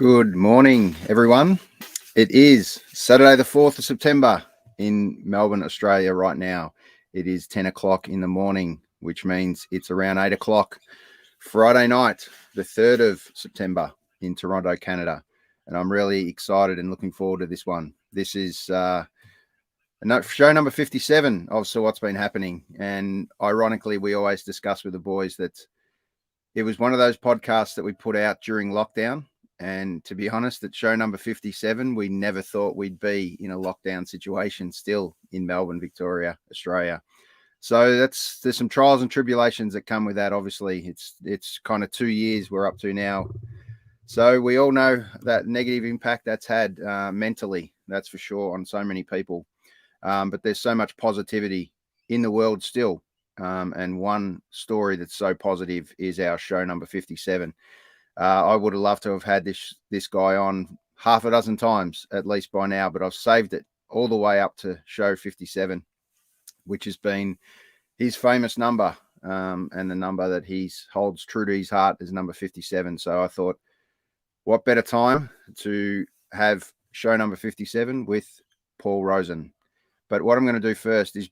Good morning, everyone. It is Saturday, the 4th of September in Melbourne, Australia right now. It is 10 o'clock in the morning, which means it's around 8 o'clock Friday night, the 3rd of September in Toronto, Canada. And I'm really excited and looking forward to this one. This is show number 57 of So What's Been Happening. And ironically, we always discuss with the boys that it was one of those podcasts that we put out during lockdown. And to be honest, at show number 57, we never thought we'd be in a lockdown situation still in Melbourne, Victoria, Australia. So there's some trials and tribulations that come with that. Obviously, it's kind of 2 years we're up to now. So we all know that negative impact that's had mentally, that's for sure, on so many people. But there's so much positivity in the world still. And one story that's so positive is our show number 57. I would have loved to have had this guy on half a dozen times at least by now, but I've saved it all the way up to show 57, which has been his famous number, and the number that he holds true to his heart is number 57. So I thought, what better time to have show number 57 with Paul Rosen. But what I'm going to do first is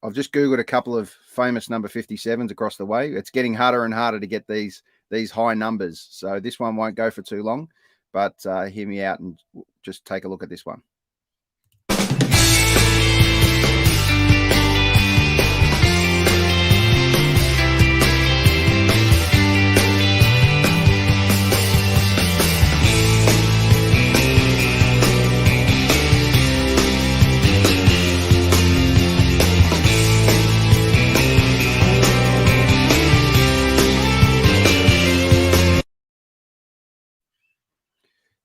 I've just Googled a couple of famous number 57s across the way. It's getting harder and harder to get these high numbers. So this one won't go for too long, but hear me out and just take a look at this one.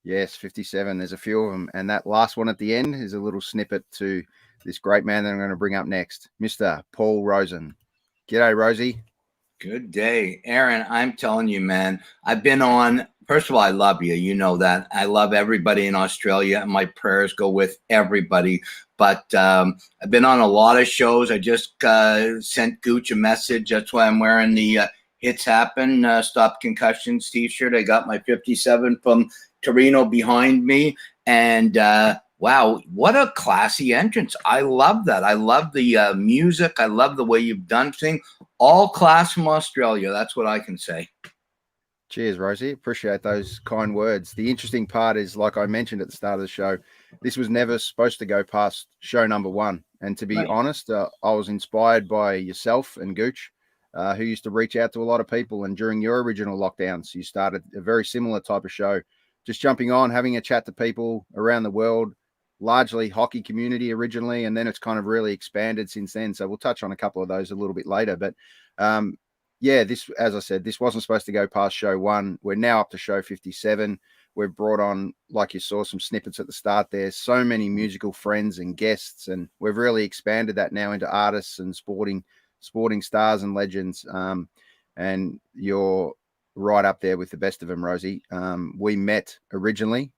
Yes, 57. There's a few of them. And that last one at the end is a little snippet to this great man that I'm going to bring up next, Mr. Paul Rosen. G'day, Rosey. Good day. Aaron, I'm telling you, man, I've been on, first of all, I love you. You know that. I love everybody in Australia, and my prayers go with everybody. But I've been on a lot of shows. I just sent Gooch a message. That's why I'm wearing the Hits Happen, Stop Concussions t-shirt. I got my 57 from Torino behind me, and wow, what a classy entrance. I love that. I love the music. I love the way you've done things. All class from Australia. That's what I can say. Cheers, Rosie. Appreciate those kind words. The interesting part is, like I mentioned at the start of the show, this was never supposed to go past show number 1. And to be honest, I was inspired by yourself and Gooch, who used to reach out to a lot of people. And during your original lockdowns, you started a very similar type of show, just jumping on, having a chat to people around the world, largely hockey community originally, and then it's kind of really expanded since then. So we'll touch on a couple of those a little bit later. But yeah, this, as I said, this wasn't supposed to go past show 1. We're now up to show 57. We've brought on, like you saw, some snippets at the start there, so many musical friends and guests, and we've really expanded that now into artists and sporting stars and legends. And you're right up there with the best of them, Rosie. We met originally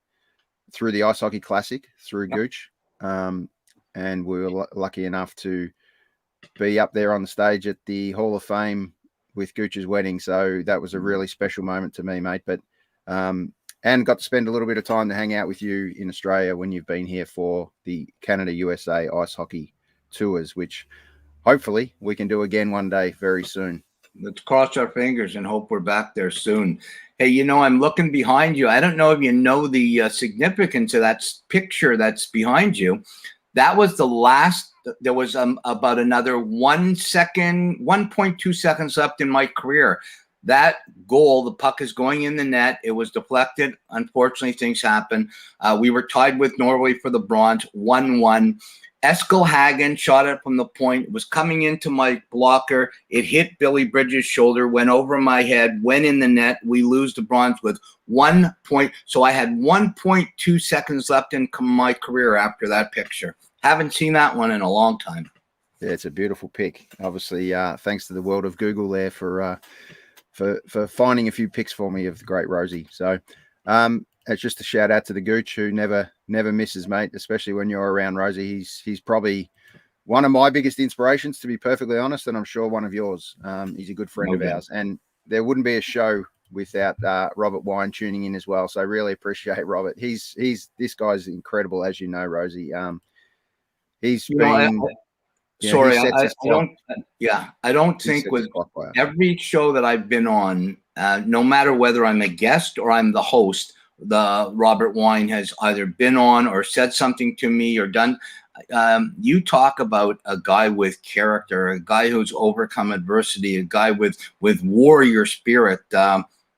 through the Ice Hockey Classic, through Gooch, and we were lucky enough to be up there on the stage at the Hall of Fame with Gooch's wedding. So that was a really special moment to me, mate. But and got to spend a little bit of time to hang out with you in Australia when you've been here for the Canada-USA Ice Hockey Tours, which hopefully we can do again one day very soon. Let's cross our fingers and hope we're back there soon. Hey, you know, I'm looking behind you. I don't know if you know the significance of that picture that's behind you. That was the last. There was about another 1.2 seconds left in my career. That goal, the puck is going in the net. It was deflected. Unfortunately, things happen. We were tied with Norway for the bronze, 1-1. Eskil Hagen shot it from the point. It was coming into my blocker. It hit Billy Bridges' shoulder, went over my head, went in the net. We lose the bronze with 1 point. So I had 1.2 seconds left in my career after that picture. Haven't seen that one in a long time. Yeah, it's a beautiful pic. Obviously, thanks to the world of Google there for finding a few pics for me of the great Rosey. So it's just a shout out to the Gooch, who never misses, mate, especially when you're around Rosey. He's probably one of my biggest inspirations, to be perfectly honest, and I'm sure one of yours. He's a good friend of ours, and there wouldn't be a show without Robert Wine tuning in as well. So I really appreciate Robert. This guy's incredible, as you know, Rosey. He's been. Sorry, I don't. Yeah, I don't think with every show that I've been on, no matter whether I'm a guest or I'm the host, the Robert Wine has either been on or said something to me or done. You talk about a guy with character, a guy who's overcome adversity, a guy with warrior spirit.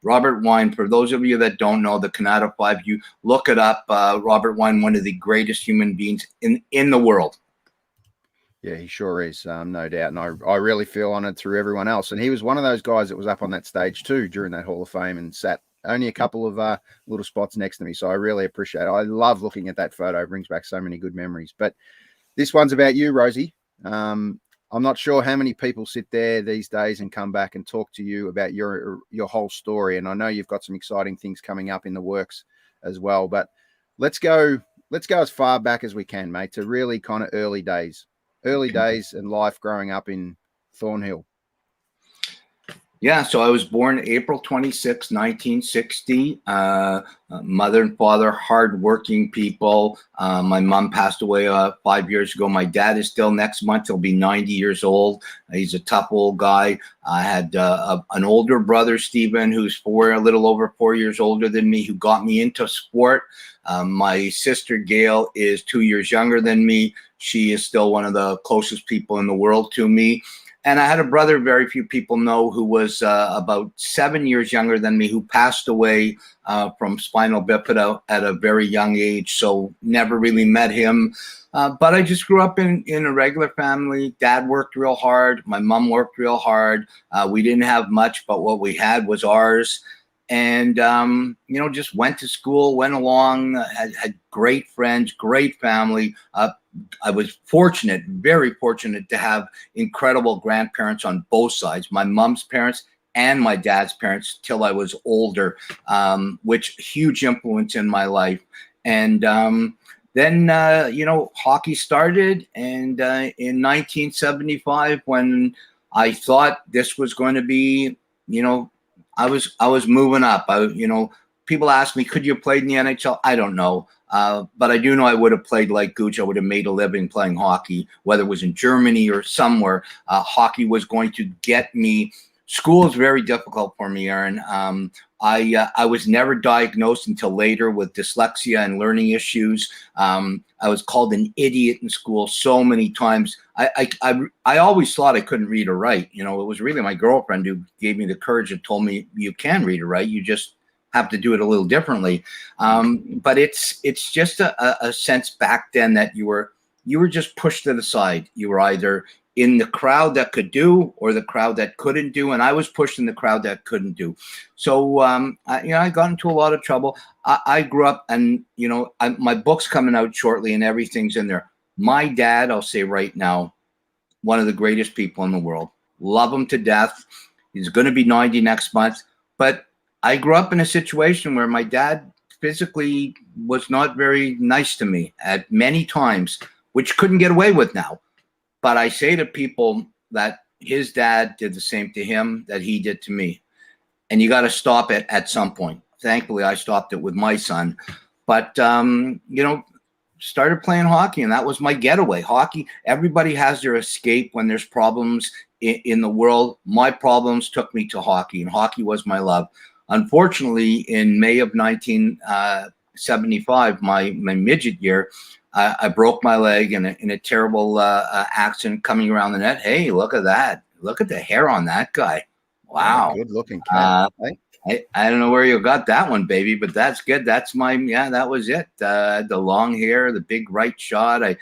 Robert Wine, for those of you that don't know the Canada 5, you look it up. Robert Wine, one of the greatest human beings in the world. Yeah, he sure is, no doubt. And I really feel honored through everyone else. And he was one of those guys that was up on that stage too during that Hall of Fame and sat only a couple of little spots next to me. So I really appreciate it. I love looking at that photo. It brings back so many good memories. But this one's about you, Rosey. I'm not sure how many people sit there these days and come back and talk to you about your whole story. And I know you've got some exciting things coming up in the works as well. But let's go as far back as we can, mate, to really kind of early days and life growing up in Thornhill. Yeah, so I was born April 26, 1960. Mother and father, hardworking people. My mom passed away 5 years ago. My dad is still next month. He'll be 90 years old. He's a tough old guy. I had an older brother, Stephen, who's a little over 4 years older than me, who got me into sport. My sister, Gail, is 2 years younger than me. She is still one of the closest people in the world to me. And I had a brother very few people know who was about 7 years younger than me, who passed away from spinal bifida at a very young age. So never really met him. But I just grew up in a regular family. Dad worked real hard. My mom worked real hard. We didn't have much, but what we had was ours. And, just went to school, went along, had great friends, great family. I was fortunate, very fortunate to have incredible grandparents on both sides, my mom's parents and my dad's parents till I was older, which huge influence in my life. And then, hockey started. And in 1975, when I thought this was going to be, I was moving up. People ask me, could you have played in the NHL? I don't know. But I do know I would have played like Gooch. I would have made a living playing hockey, whether it was in Germany or somewhere. Hockey was going to get me. School is very difficult for me, Aaron. I was never diagnosed until later with dyslexia and learning issues. I was called an idiot in school so many times. I always thought I couldn't read or write. It was really my girlfriend who gave me the courage and told me you can read or write. You just have to do it a little differently. But it's just a sense back then that you were just pushed to the side. You were either in the crowd that could do or the crowd that couldn't do. And I was pushed in the crowd that couldn't do. So, I got into a lot of trouble. I grew up and, my book's coming out shortly and everything's in there. My dad, I'll say right now, one of the greatest people in the world. Love him to death. He's going to be 90 next month. But I grew up in a situation where my dad physically was not very nice to me at many times, which couldn't get away with now. But I say to people that his dad did the same to him that he did to me. And you got to stop it at some point. Thankfully, I stopped it with my son. But, started playing hockey, and that was my getaway. Hockey, everybody has their escape when there's problems in the world. My problems took me to hockey, and hockey was my love. Unfortunately, in May of 1975, my midget year, I broke my leg in a terrible accident coming around the net. Hey, look at that. Look at the hair on that guy. Wow. Good looking cat. I don't know where you got that one, baby, but that's good. That's that was it. The long hair, the big right shot. I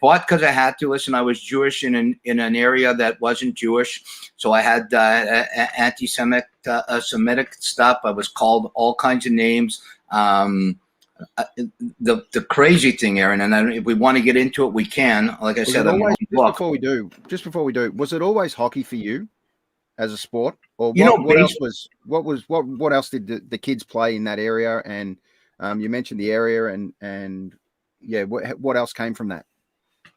fought because I had to. Listen, I was Jewish in an area that wasn't Jewish. So I had anti-Semitic Semitic stuff. I was called all kinds of names. The crazy thing, Aaron, and if we want to get into it, we can. Like I said, before we do, was it always hockey for you as a sport, or what else did the kids play in that area? And you mentioned the area, and what else came from that?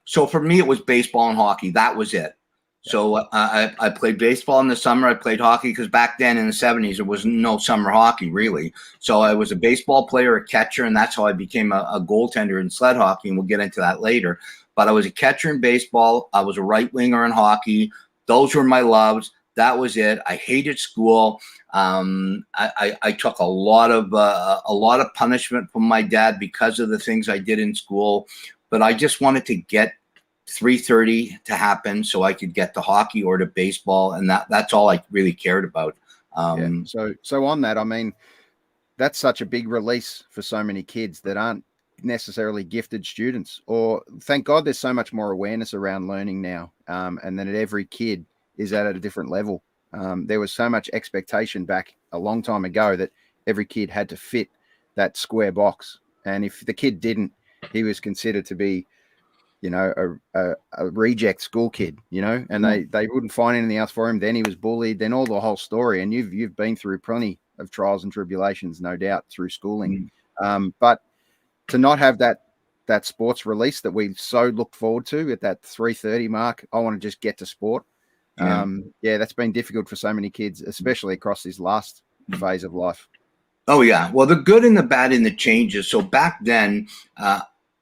So for me, it was baseball and hockey. That was it. So I played baseball in the summer. I played hockey because back then in the 70s, there was no summer hockey really. So I was a baseball player, a catcher, and that's how I became a goaltender in sled hockey. And we'll get into that later. But I was a catcher in baseball. I was a right winger in hockey. Those were my loves. That was it. I hated school. I took a lot of punishment from my dad because of the things I did in school. But I just wanted to get 3:30 to happen so I could get to hockey or to baseball, and that's all I really cared about. So on that, I mean, that's such a big release for so many kids that aren't necessarily gifted students, or thank God there's so much more awareness around learning now, and that every kid is at a different level. There was so much expectation back a long time ago that every kid had to fit that square box, and if the kid didn't, he was considered to be, you know, a reject school kid, you know, and they wouldn't find anything else for him. Then he was bullied, then all the whole story. And you've been through plenty of trials and tribulations, no doubt, through schooling. But to not have that sports release that we so looked forward to at that 3:30 mark, I want to just get to sport. That's been difficult for so many kids, especially across this last phase of life. Oh yeah. Well, the good and the bad and the changes. So back then,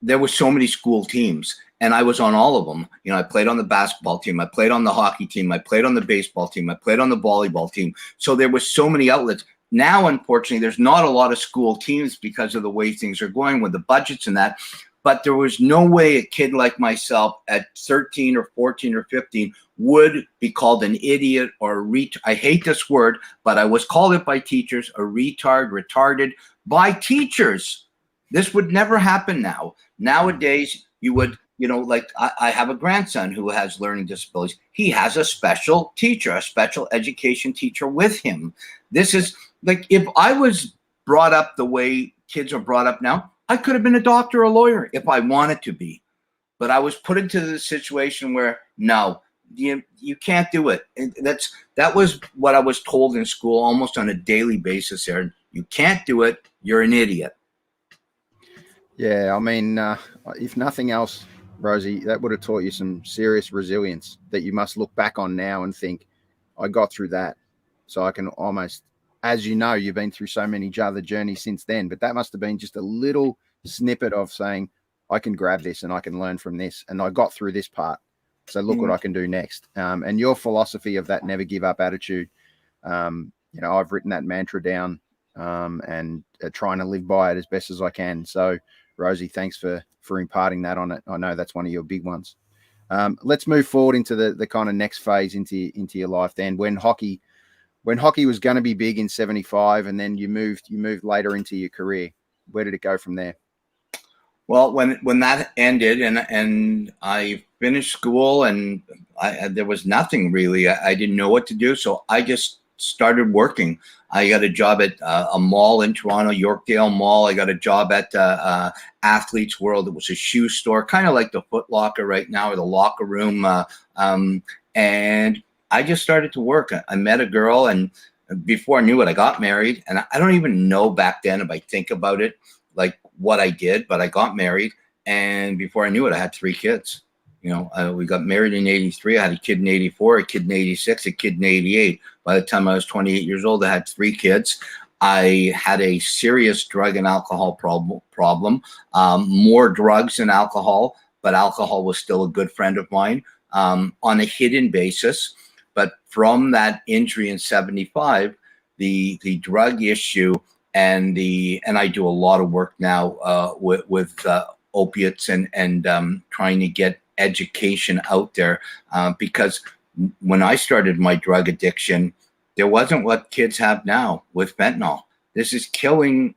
there were so many school teams, and I was on all of them. You know, I played on the basketball team, I played on the hockey team, I played on the baseball team, I played on the volleyball team. So there was so many outlets. Now, unfortunately, there's not a lot of school teams because of the way things are going with the budgets and that. But there was no way a kid like myself at 13 or 14 or 15 would be called an idiot or a retard. I hate this word, but I was called it by teachers, a retard, retarded, by teachers. This would never happen now. Nowadays, you would, you know, like I have a grandson who has learning disabilities. He has a special teacher, a special education teacher with him. This is like, if I was brought up the way kids are brought up now, I could have been a doctor or a lawyer if I wanted to be. But I was put into the situation where, no, you can't do it. And that was what I was told in school almost on a daily basis there. You can't do it. You're an idiot. Yeah, I mean, if nothing else, Rosey, that would have taught you some serious resilience that you must look back on now and think, I got through that. So I can almost, as you know, you've been through so many other journeys since then, but that must have been just a little snippet of saying, I can grab this and I can learn from this. And I got through this part. So look what I can do next. And your philosophy of that never give up attitude, you know, I've written that mantra down and trying to live by it as best as I can. So Rosey, thanks for imparting that on it. I know that's one of your big ones. Let's move forward into the kind of next phase into your life then. When hockey was going to be big in 75 and then you moved later into your career, where did it go from there? Well, when that ended and I finished school and there was nothing really, I didn't know what to do. So I just started working. I got a job at a mall in Toronto, Yorkdale Mall. I got a job at Athletes World. It was a shoe store, kind of like the Foot Locker right now, or the locker room. And I just started to work. I met a girl, and before I knew it, I got married. And I don't even know back then, if I think about it, like what I did, but I got married. And before I knew it, I had 3 kids. You know, we got married in 83. I had a kid in 84, a kid in 86, a kid in 88. By the time I was 28 years old, I had 3 kids. I had a serious drug and alcohol problem, more drugs than alcohol, but alcohol was still a good friend of mine on a hidden basis. But from that injury in 75, the drug issue and I do a lot of work now with opiates and trying to get education out there because when I started my drug addiction, there wasn't what kids have now with fentanyl. This is killing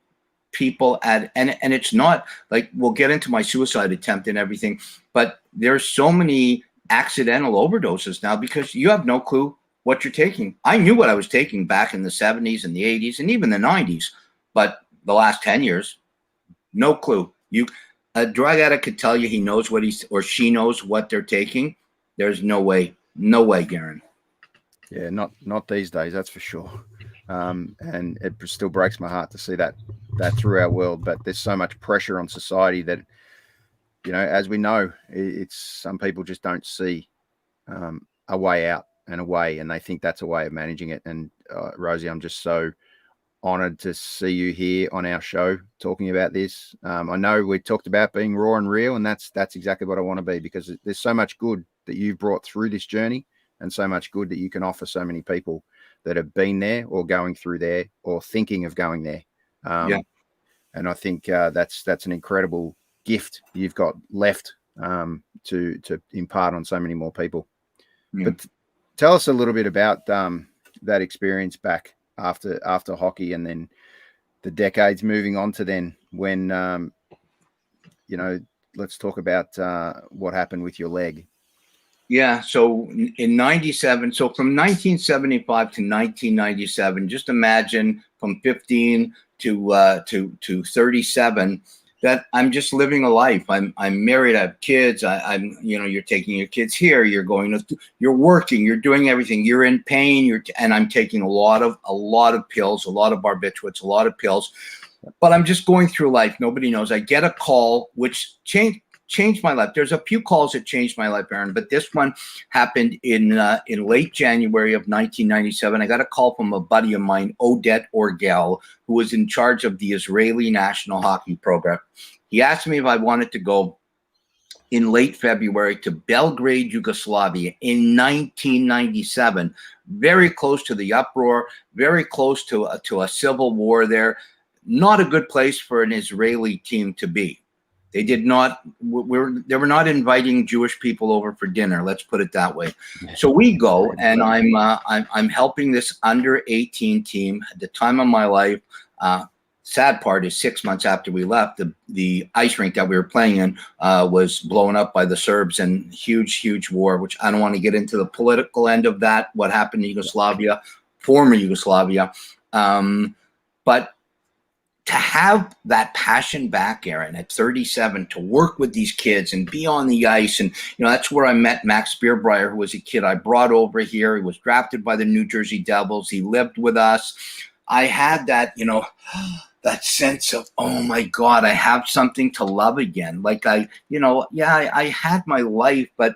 people and it's not like, we'll get into my suicide attempt and everything, but there's so many accidental overdoses now because you have no clue what you're taking. I knew what I was taking back in the 70s and the 80s and even the 90s, but the last 10 years, no clue. A drug addict could tell you he knows what or she knows what they're taking. There's no way, Garen. Yeah, not these days, that's for sure. And it still breaks my heart to see that through our world. But there's so much pressure on society that, you know, as we know, it's some people just don't see a way out and a way, and they think that's a way of managing it. And Rosey, I'm just so honored to see you here on our show talking about this. I know we talked about being raw and real, and that's exactly what I want to be, because there's so much good that you've brought through this journey, and so much good that you can offer so many people that have been there or going through there or thinking of going there. And I think that's an incredible gift you've got left to impart on so many more people. But tell us a little bit about that experience back after hockey, and then the decades moving on to then when, let's talk about what happened with your leg. Yeah. So in 97, so from 1975 to 1997, just imagine from 15 to 37, that I'm just living a life. I'm married. I have kids. I'm you're taking your kids here. You're working. You're doing everything. You're in pain. And I'm taking a lot of pills, a lot of barbiturates, a lot of pills. But I'm just going through life. Nobody knows. I get a call which changed my life. There's a few calls that changed my life, Aaron, but this one happened in late January of 1997. I got a call from a buddy of mine, Odette Orgel, who was in charge of the Israeli national hockey program. He asked me if I wanted to go in late February to Belgrade, Yugoslavia in 1997, very close to the uproar, very close to a civil war there. Not a good place for an Israeli team to be. They were not inviting Jewish people over for dinner. Let's put it that way. So we go, and I'm helping this under 18 team at the time of my life. Sad part is 6 months after we left, the ice rink that we were playing in was blown up by the Serbs, and huge war, which I don't want to get into the political end of that, what happened in Yugoslavia, former Yugoslavia. But to have that passion back, Aaron, at 37, to work with these kids and be on the ice. And, that's where I met Max Spearbrier, who was a kid I brought over here. He was drafted by the New Jersey Devils. He lived with us. I had that, that sense of, oh my God, I have something to love again. Like I had my life, but,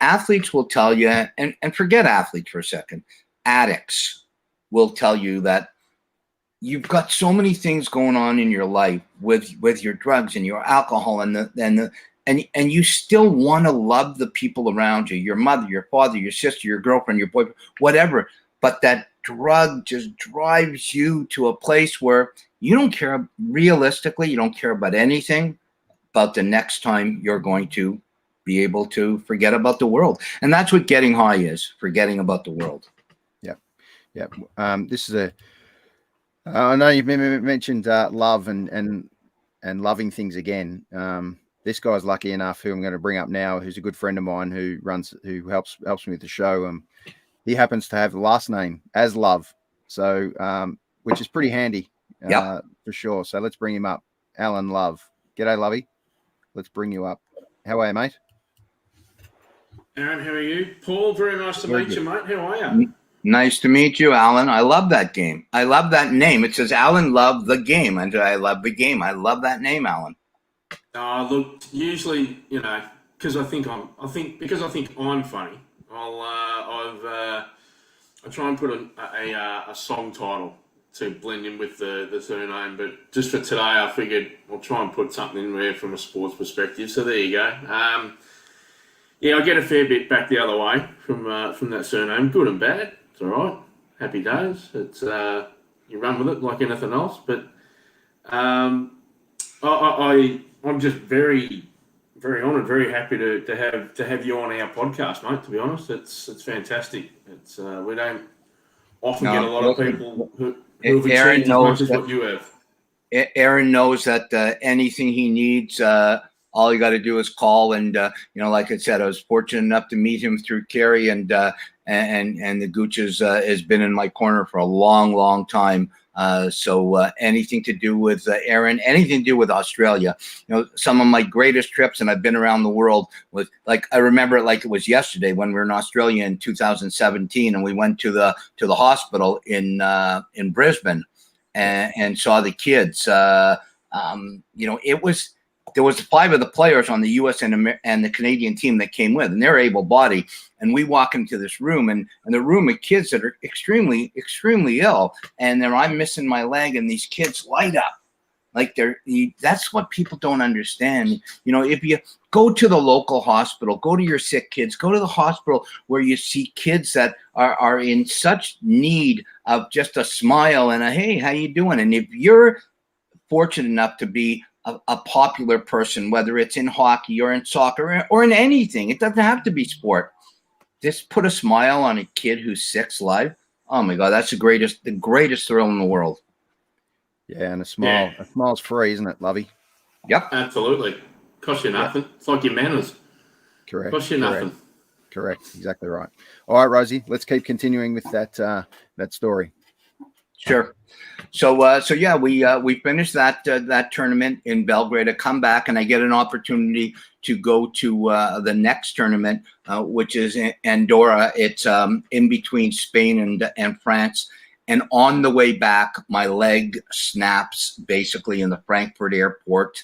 athletes will tell you, and forget athletes for a second, addicts will tell you that you've got so many things going on in your life with your drugs and your alcohol and you still want to love the people around you, your mother, your father, your sister, your girlfriend, your boyfriend, whatever. But that drug just drives you to a place where you don't care, realistically, you don't care about anything about the next time you're going to be able to forget about the world. And that's what getting high is, forgetting about the world. Yeah. This is I know you've mentioned love and loving things again. This guy's lucky enough, who I'm going to bring up now, who's a good friend of mine who helps me with the show. He happens to have the last name as Love, so which is pretty handy, for sure. So let's bring him up. Alan Love. G'day, Lovey. Let's bring you up. How are you, mate? Aaron, how are you? Paul, very nice to meet you, mate. How are you? Nice to meet you, Alan. I love that game. I love that name. It says Alan Love the game, and I love the game. I love that name, Alan. Look, usually, because I think I'm funny. I try and put a song title to blend in with the surname, but just for today, I figured I'll try and put something in there from a sports perspective. So there you go. I get a fair bit back the other way from that surname, good and bad. It's all right. Happy days. It's you run with it like anything else. But I'm just very, very honoured, very happy to have you on our podcast, mate. To be honest, it's fantastic. It's we don't often get a lot of people who have achieved as much as what you have. Aaron knows that anything he needs, all you got to do is call. And like I said, I was fortunate enough to meet him through Kerry, and the Gooches has been in my corner for a long time. So anything to do with Aaron, anything to do with Australia, some of my greatest trips, and I've been around the world, was like, I remember it like it was yesterday when we were in Australia in 2017, and we went to the hospital in Brisbane and saw the kids. It was there was 5 of the players on the U.S. and the Canadian team that came with, and they're able-bodied. And we walk into this room, and the room of kids that are extremely, extremely ill, and I'm missing my leg, and these kids light up. Like that's what people don't understand. You know, if you go to the local hospital, go to your sick kids, go to the hospital where you see kids that are in such need of just a smile and a, hey, how you doing? And if you're fortunate enough to be a popular person, whether it's in hockey or in soccer or in anything, it doesn't have to be sport. Just put a smile on a kid who's sick's life. Oh my God, that's the greatest thrill in the world. Yeah, and a smile's free, isn't it, Lovey? Yep. Absolutely. Costs you nothing. Yep. It's like your manners. Correct. Costs you nothing. Correct. Exactly right. All right, Rosey, let's keep continuing with that story. Sure. So yeah, we finished that tournament in Belgrade. I come back and I get an opportunity to go to the next tournament, which is in Andorra. It's in between Spain and France. And on the way back, my leg snaps basically in the Frankfurt airport.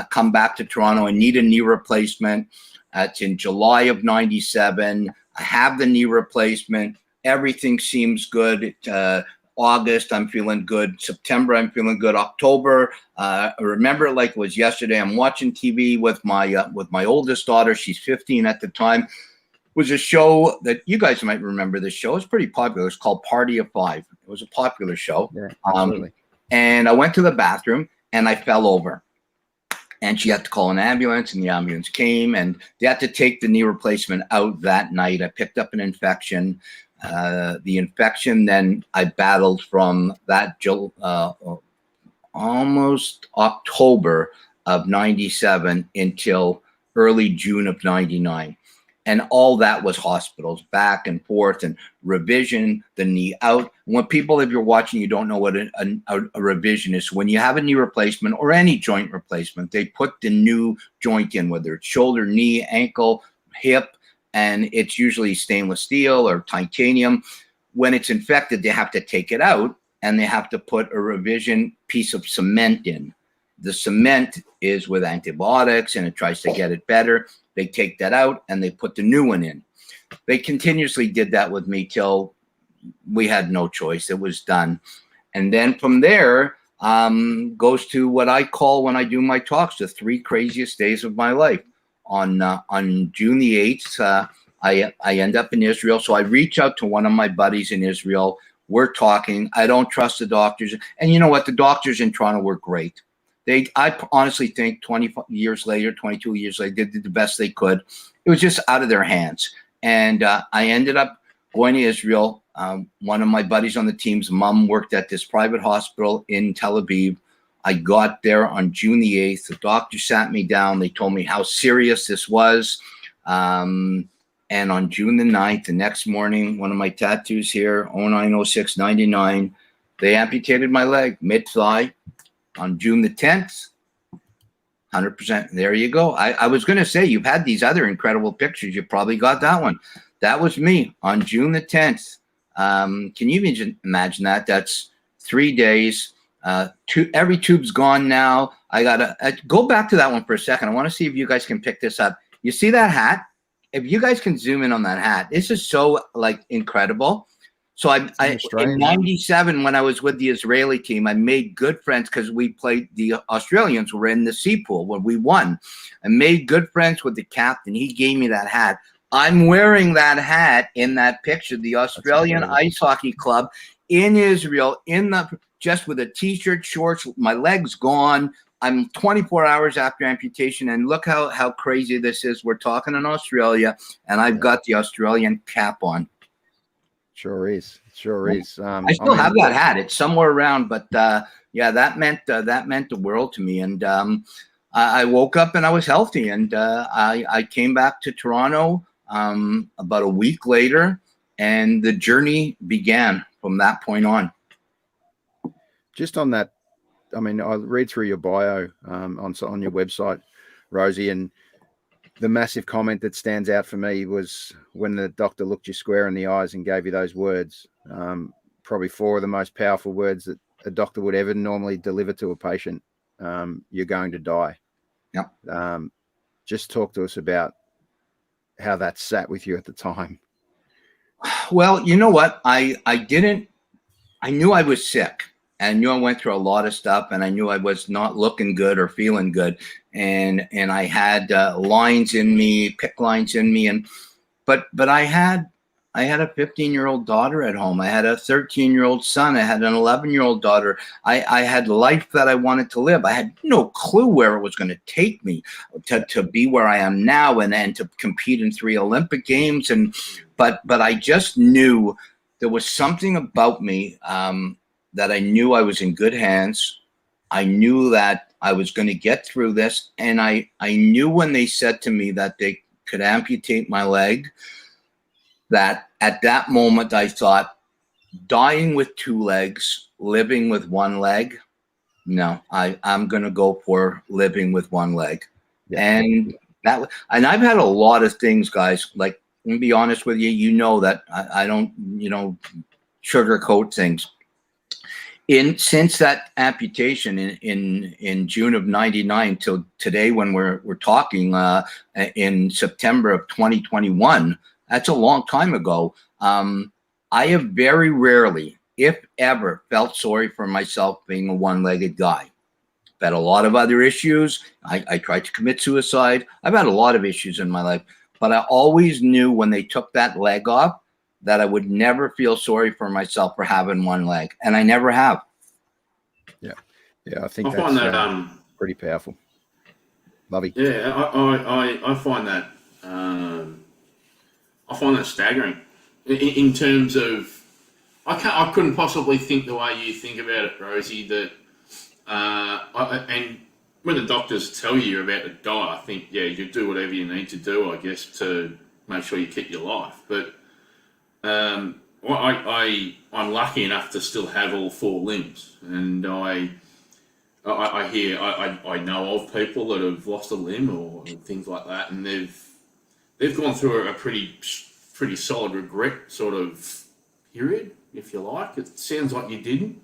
Come back to Toronto and need a knee replacement. It's in July of '97. I have the knee replacement. Everything seems good. August, I'm feeling good. September, I'm feeling good. October, I remember it like it was yesterday. I'm watching TV with my oldest daughter. She's 15 at the time. Was a show that you guys might remember. This show is pretty popular. It's called Party of Five. It was a popular show. Yeah, absolutely. And I went to the bathroom and I fell over. And she had to call an ambulance, and the ambulance came, and they had to take the knee replacement out that night. I picked up an infection. The infection, then I battled from that almost October of '97 until early June of '99. And all that was hospitals, back and forth, and revision, the knee out. When people, if you're watching, you don't know what a revision is. When you have a knee replacement or any joint replacement, they put the new joint in, whether it's shoulder, knee, ankle, hip, and it's usually stainless steel or titanium. When it's infected, they have to take it out, and they have to put a revision piece of cement in. The cement is with antibiotics, and it tries to get it better. They take that out and they put the new one in. They continuously did that with me till we had no choice. It was done. And then from there goes to what I call, when I do my talks, the 3 craziest days of my life. On June the 8th, I end up in Israel. So I reach out to one of my buddies in Israel. We're talking. I don't trust the doctors. And you know what? The doctors in Toronto were great. I honestly think 22 years later, they did the best they could. It was just out of their hands. And I ended up going to Israel. One of my buddies on the team's mom worked at this private hospital in Tel Aviv. I got there on June the 8th. The doctor sat me down. They told me how serious this was. And on June the 9th, the next morning, one of my tattoos here, 09/06/99, they amputated my leg, mid-thigh. On June the 10th, 100%. There you go. I was going to say, you've had these other incredible pictures. You probably got that one. That was me on June the 10th. Can you even imagine that? That's 3 days. Every tube's gone now. I got to go back to that one for a second. I want to see if you guys can pick this up. You see that hat? If you guys can zoom in on that hat, this is so incredible. So in '97, when I was with the Israeli team, I made good friends because we played, the Australians were in the Sea Pool when we won. I made good friends with the captain. He gave me that hat. I'm wearing that hat in that picture, the Australian Ice Hockey Club in Israel, just with a t-shirt, shorts, my leg's gone. I'm 24 hours after amputation, and look how crazy this is. We're talking in Australia, and I've got the Australian cap on. Sure is. I still have that hat. It's somewhere around, but yeah, that meant the world to me. And I woke up and I was healthy, and I came back to Toronto about a week later, and the journey began from that point on. Just on that, I mean, I read through your bio on your website, Rosey, and the massive comment that stands out for me was when the doctor looked you square in the eyes and gave you those words. Probably 4 of the most powerful words that a doctor would ever normally deliver to a patient. You're going to die. Yep. Just talk to us about how that sat with you at the time. Well, you know what? I knew I was sick. I knew I went through a lot of stuff, and I knew I was not looking good or feeling good. And I had lines in me, PICC lines in me, but I had a 15-year-old daughter at home. I had a 13-year-old son. I had an 11-year-old daughter. I had life that I wanted to live. I had no clue where it was going to take me to be where I am now, and to compete in 3 Olympic Games. But I just knew there was something about me that I knew I was in good hands. I knew that I was going to get through this. And I knew when they said to me that they could amputate my leg, that at that moment I thought, dying with 2 legs, living with 1 leg, no, I'm going to go for living with 1 leg. Yeah. And I've had a lot of things, guys. Like, let me be honest with you, you know that I don't, sugarcoat things. Since that amputation in June of '99 till today, when we're talking in September of 2021, that's a long time ago. I have very rarely, if ever, felt sorry for myself being a 1-legged guy. I've had a lot of other issues. I tried to commit suicide. I've had a lot of issues in my life, but I always knew when they took that leg off that I would never feel sorry for myself for having 1 leg, and I never have. Yeah, I think I that's find that pretty powerful. Lovey. Yeah, I find that staggering in terms of I couldn't possibly think the way you think about it, Rosey. That and when the doctors tell you you're about to die, I think you do whatever you need to do, I guess, to make sure you keep your life. But I'm lucky enough to still have all 4 limbs, and I know of people that have lost a limb or things like that, and they've gone through a pretty solid regret sort of period, if you like. It sounds like you didn't.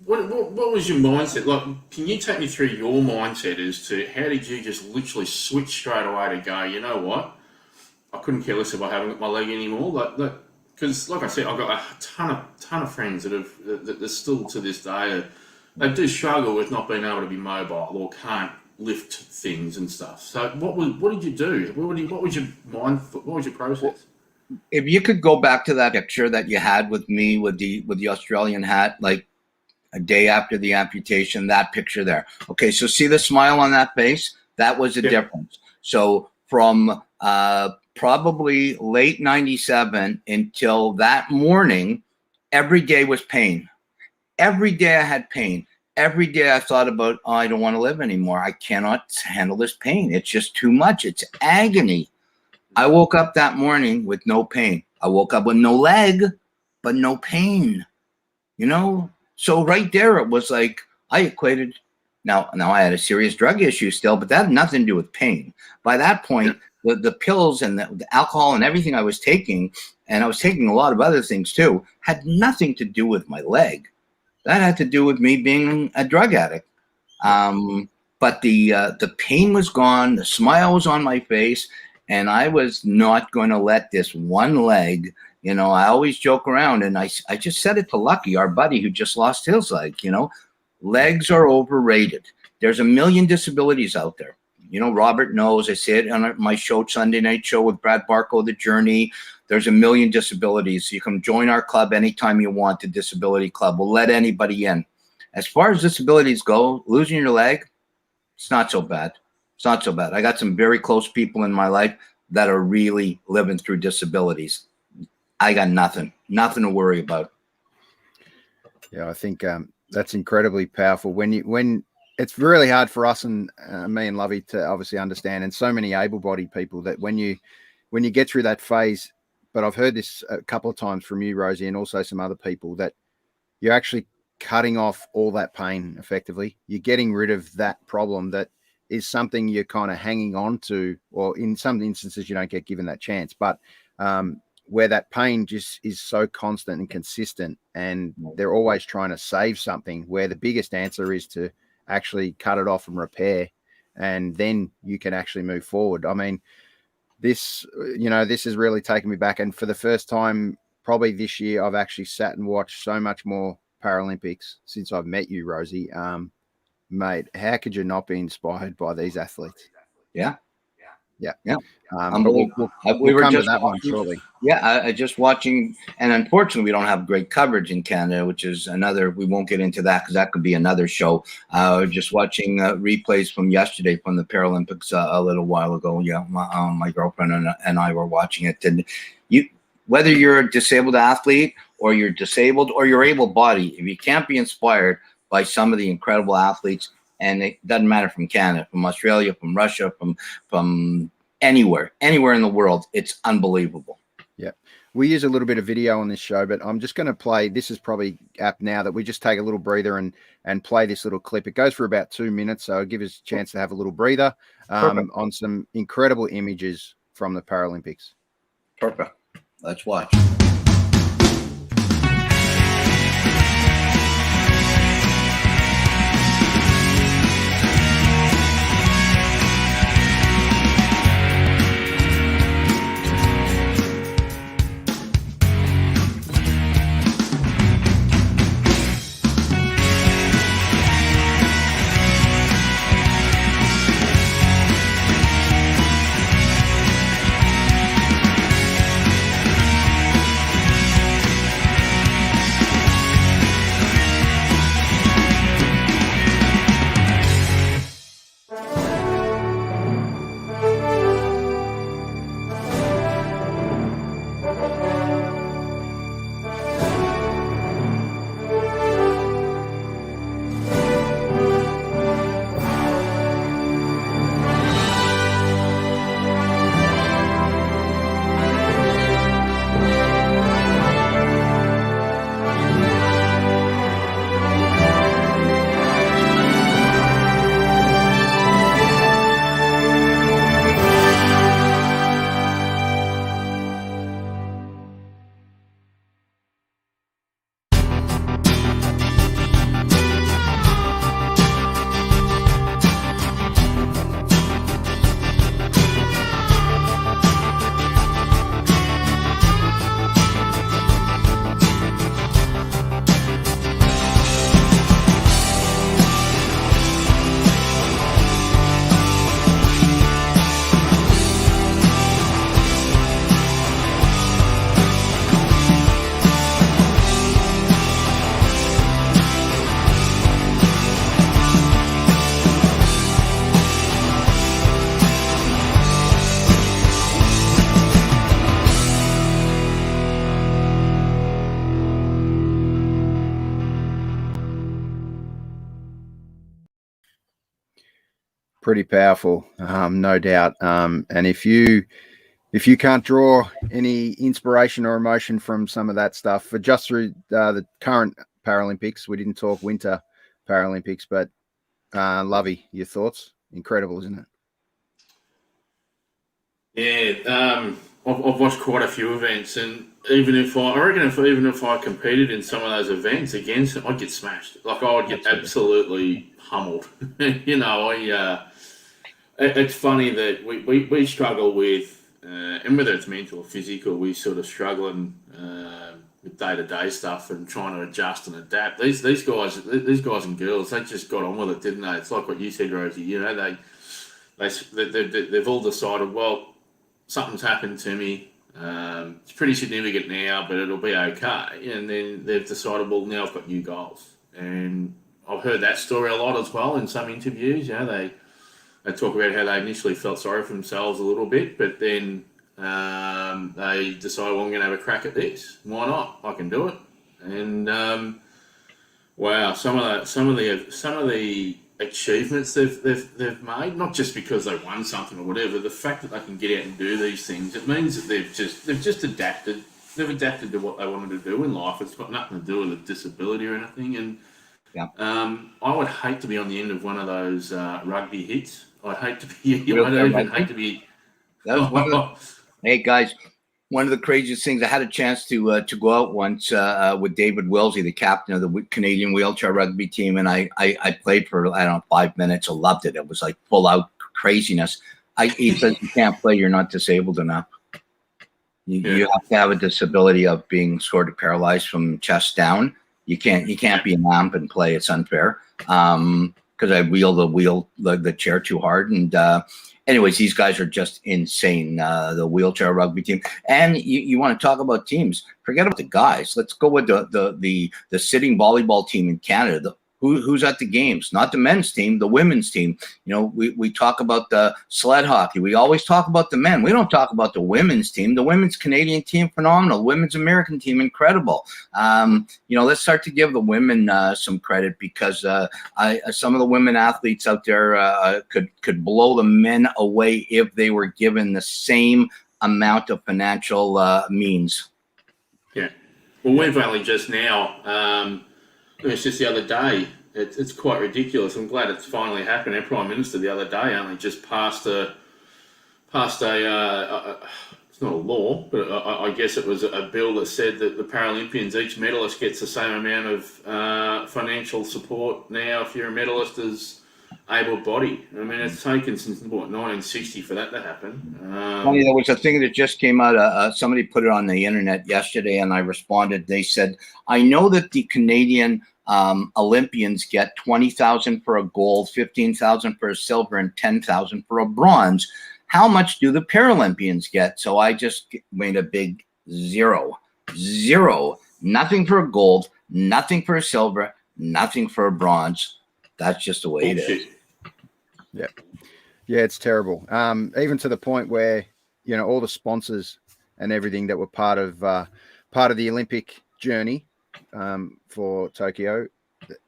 What was your mindset? Like, can you take me through your mindset as to how did you just literally switch straight away to go, you know what? I couldn't care less if I haven't got my leg anymore. Because, like I said, I've got a ton of friends that still to this day they do struggle with not being able to be mobile or can't lift things and stuff. So, what did you do? What was your mind? What was your process? If you could go back to that picture that you had with me with the Australian hat, like a day after the amputation, that picture there. Okay, so see the smile on that face? That was the difference. So from probably late '97 until that morning, every day was pain. Every day I had pain. Every day I thought about, I don't want to live anymore. I cannot handle this pain. It's just too much. It's agony. I woke up that morning with no pain. I woke up with no leg, but no pain. So right there, it was like I equated. Now I had a serious drug issue still, but that had nothing to do with pain. By that point, the pills and the alcohol and everything I was taking, and I was taking a lot of other things too, had nothing to do with my leg. That had to do with me being a drug addict. But the pain was gone. The smile was on my face, and I was not going to let this 1 leg. I always joke around, and I just said it to Lucky, our buddy who just lost his leg. Legs are overrated. There's a million disabilities out there. Robert knows. I say it on my show, Sunday Night Show with Brad Barco, The Journey. There's a million disabilities. You can join our club anytime you want, the Disability Club. We'll let anybody in. As far as disabilities go, losing your leg, it's not so bad. It's not so bad. I got some very close people in my life that are really living through disabilities. I got nothing to worry about. Yeah, I think that's incredibly powerful. When it's really hard for us and me and Lovey to obviously understand, and so many able-bodied people, that when you get through that phase. But I've heard this a couple of times from you, Rosey, and also some other people, that you're actually cutting off all that pain effectively. You're getting rid of that problem that is something you're kind of hanging on to, or in some instances you don't get given that chance. But where that pain just is so constant and consistent, and they're always trying to save something, where the biggest answer is to actually cut it off and repair, and then you can actually move forward. I mean, this has really taken me back. And for the first time, probably this year, I've actually sat and watched so much more Paralympics since I've met you, Rosey. Mate, how could you not be inspired by these athletes? Yeah. But we'll come to that one shortly. Yeah, I just watching, and unfortunately, we don't have great coverage in Canada, which is another. We won't get into that because that could be another show. Just watching replays from yesterday from the Paralympics a little while ago. Yeah, my girlfriend and I were watching it. And whether you're a disabled athlete or you're disabled or you're able-bodied, if you can't be inspired by some of the incredible athletes. And it doesn't matter from Canada, from Australia, from Russia, from anywhere in the world. It's unbelievable. Yeah. We use a little bit of video on this show, but I'm just going to play. This is probably apt now that we just take a little breather and play this little clip. It goes for about 2 minutes, so it'll give us a chance to have a little breather on some incredible images from the Paralympics. Perfect. Let's watch. Pretty powerful, no doubt. And if you can't draw any inspiration or emotion from some of that stuff, for just through the current Paralympics, we didn't talk Winter Paralympics, but Lovey, your thoughts? Incredible, isn't it? Yeah, I've watched quite a few events, and even if I competed in some of those events against them, I'd get smashed. Like I would get absolutely pummeled. It's funny that we struggle with, and whether it's mental or physical, we sort of struggling with day-to-day stuff and trying to adjust and adapt. These guys and girls, they just got on with it, didn't they? It's like what you said, Rosey. They've all decided, well, something's happened to me. It's pretty significant now, but it'll be okay. And then they've decided, well, now I've got new goals. And I've heard that story a lot as well in some interviews. They talk about how they initially felt sorry for themselves a little bit, but then they decide, well, I'm going to have a crack at this. Why not? I can do it. And wow, some of the achievements they've made, not just because they won something or whatever, the fact that they can get out and do these things, it means that they've just adapted. They've adapted to what they wanted to do in life. It's got nothing to do with a disability or anything. And yeah. I would hate to be on the end of one of those rugby hits. I'd hate to be. I'd even hate to be. That was one of the, hey guys, one of the craziest things, I had a chance to go out once with David Wilsey, the captain of the Canadian wheelchair rugby team, and I played for, I don't know, 5 minutes. I loved it. It was like full out craziness. He says, you can't play, you're not disabled enough. You have to have a disability of being sort of paralyzed from chest down. You can't be an amp and play. It's unfair. Because I wheel the chair too hard. And anyways, these guys are just insane. The wheelchair rugby team. And you want to talk about teams? Forget about the guys. Let's go with the sitting volleyball team in Canada. Who's at the games? Not the men's team, the women's team. You know, we talk about the sled hockey. We always talk about the men. We don't talk about the women's team. The women's Canadian team, phenomenal. Women's American team, incredible. You know, let's start to give the women some credit, because some of the women athletes out there could blow the men away if they were given the same amount of financial means. Yeah. Well, we've only just now. It's just the other day. It's quite ridiculous. I'm glad it's finally happened. Our Prime Minister the other day only just passed a it's not a law, but I guess it was a bill that said that the Paralympians, each medalist gets the same amount of financial support now if you're a medalist as able-bodied. I mean, it's taken since 1960 for that to happen. Funny, there was a thing that just came out. Somebody put it on the internet yesterday, and I responded. They said, I know that the Canadian Olympians get $20,000 for a gold, $15,000 for a silver, and $10,000 for a bronze. How much do the Paralympians get? So I just made a big zero. Nothing for a gold, nothing for a silver, nothing for a bronze. That's just the way it is. Yeah, it's terrible. Even to the point where, you know, all the sponsors and everything that were part of the Olympic journey for Tokyo,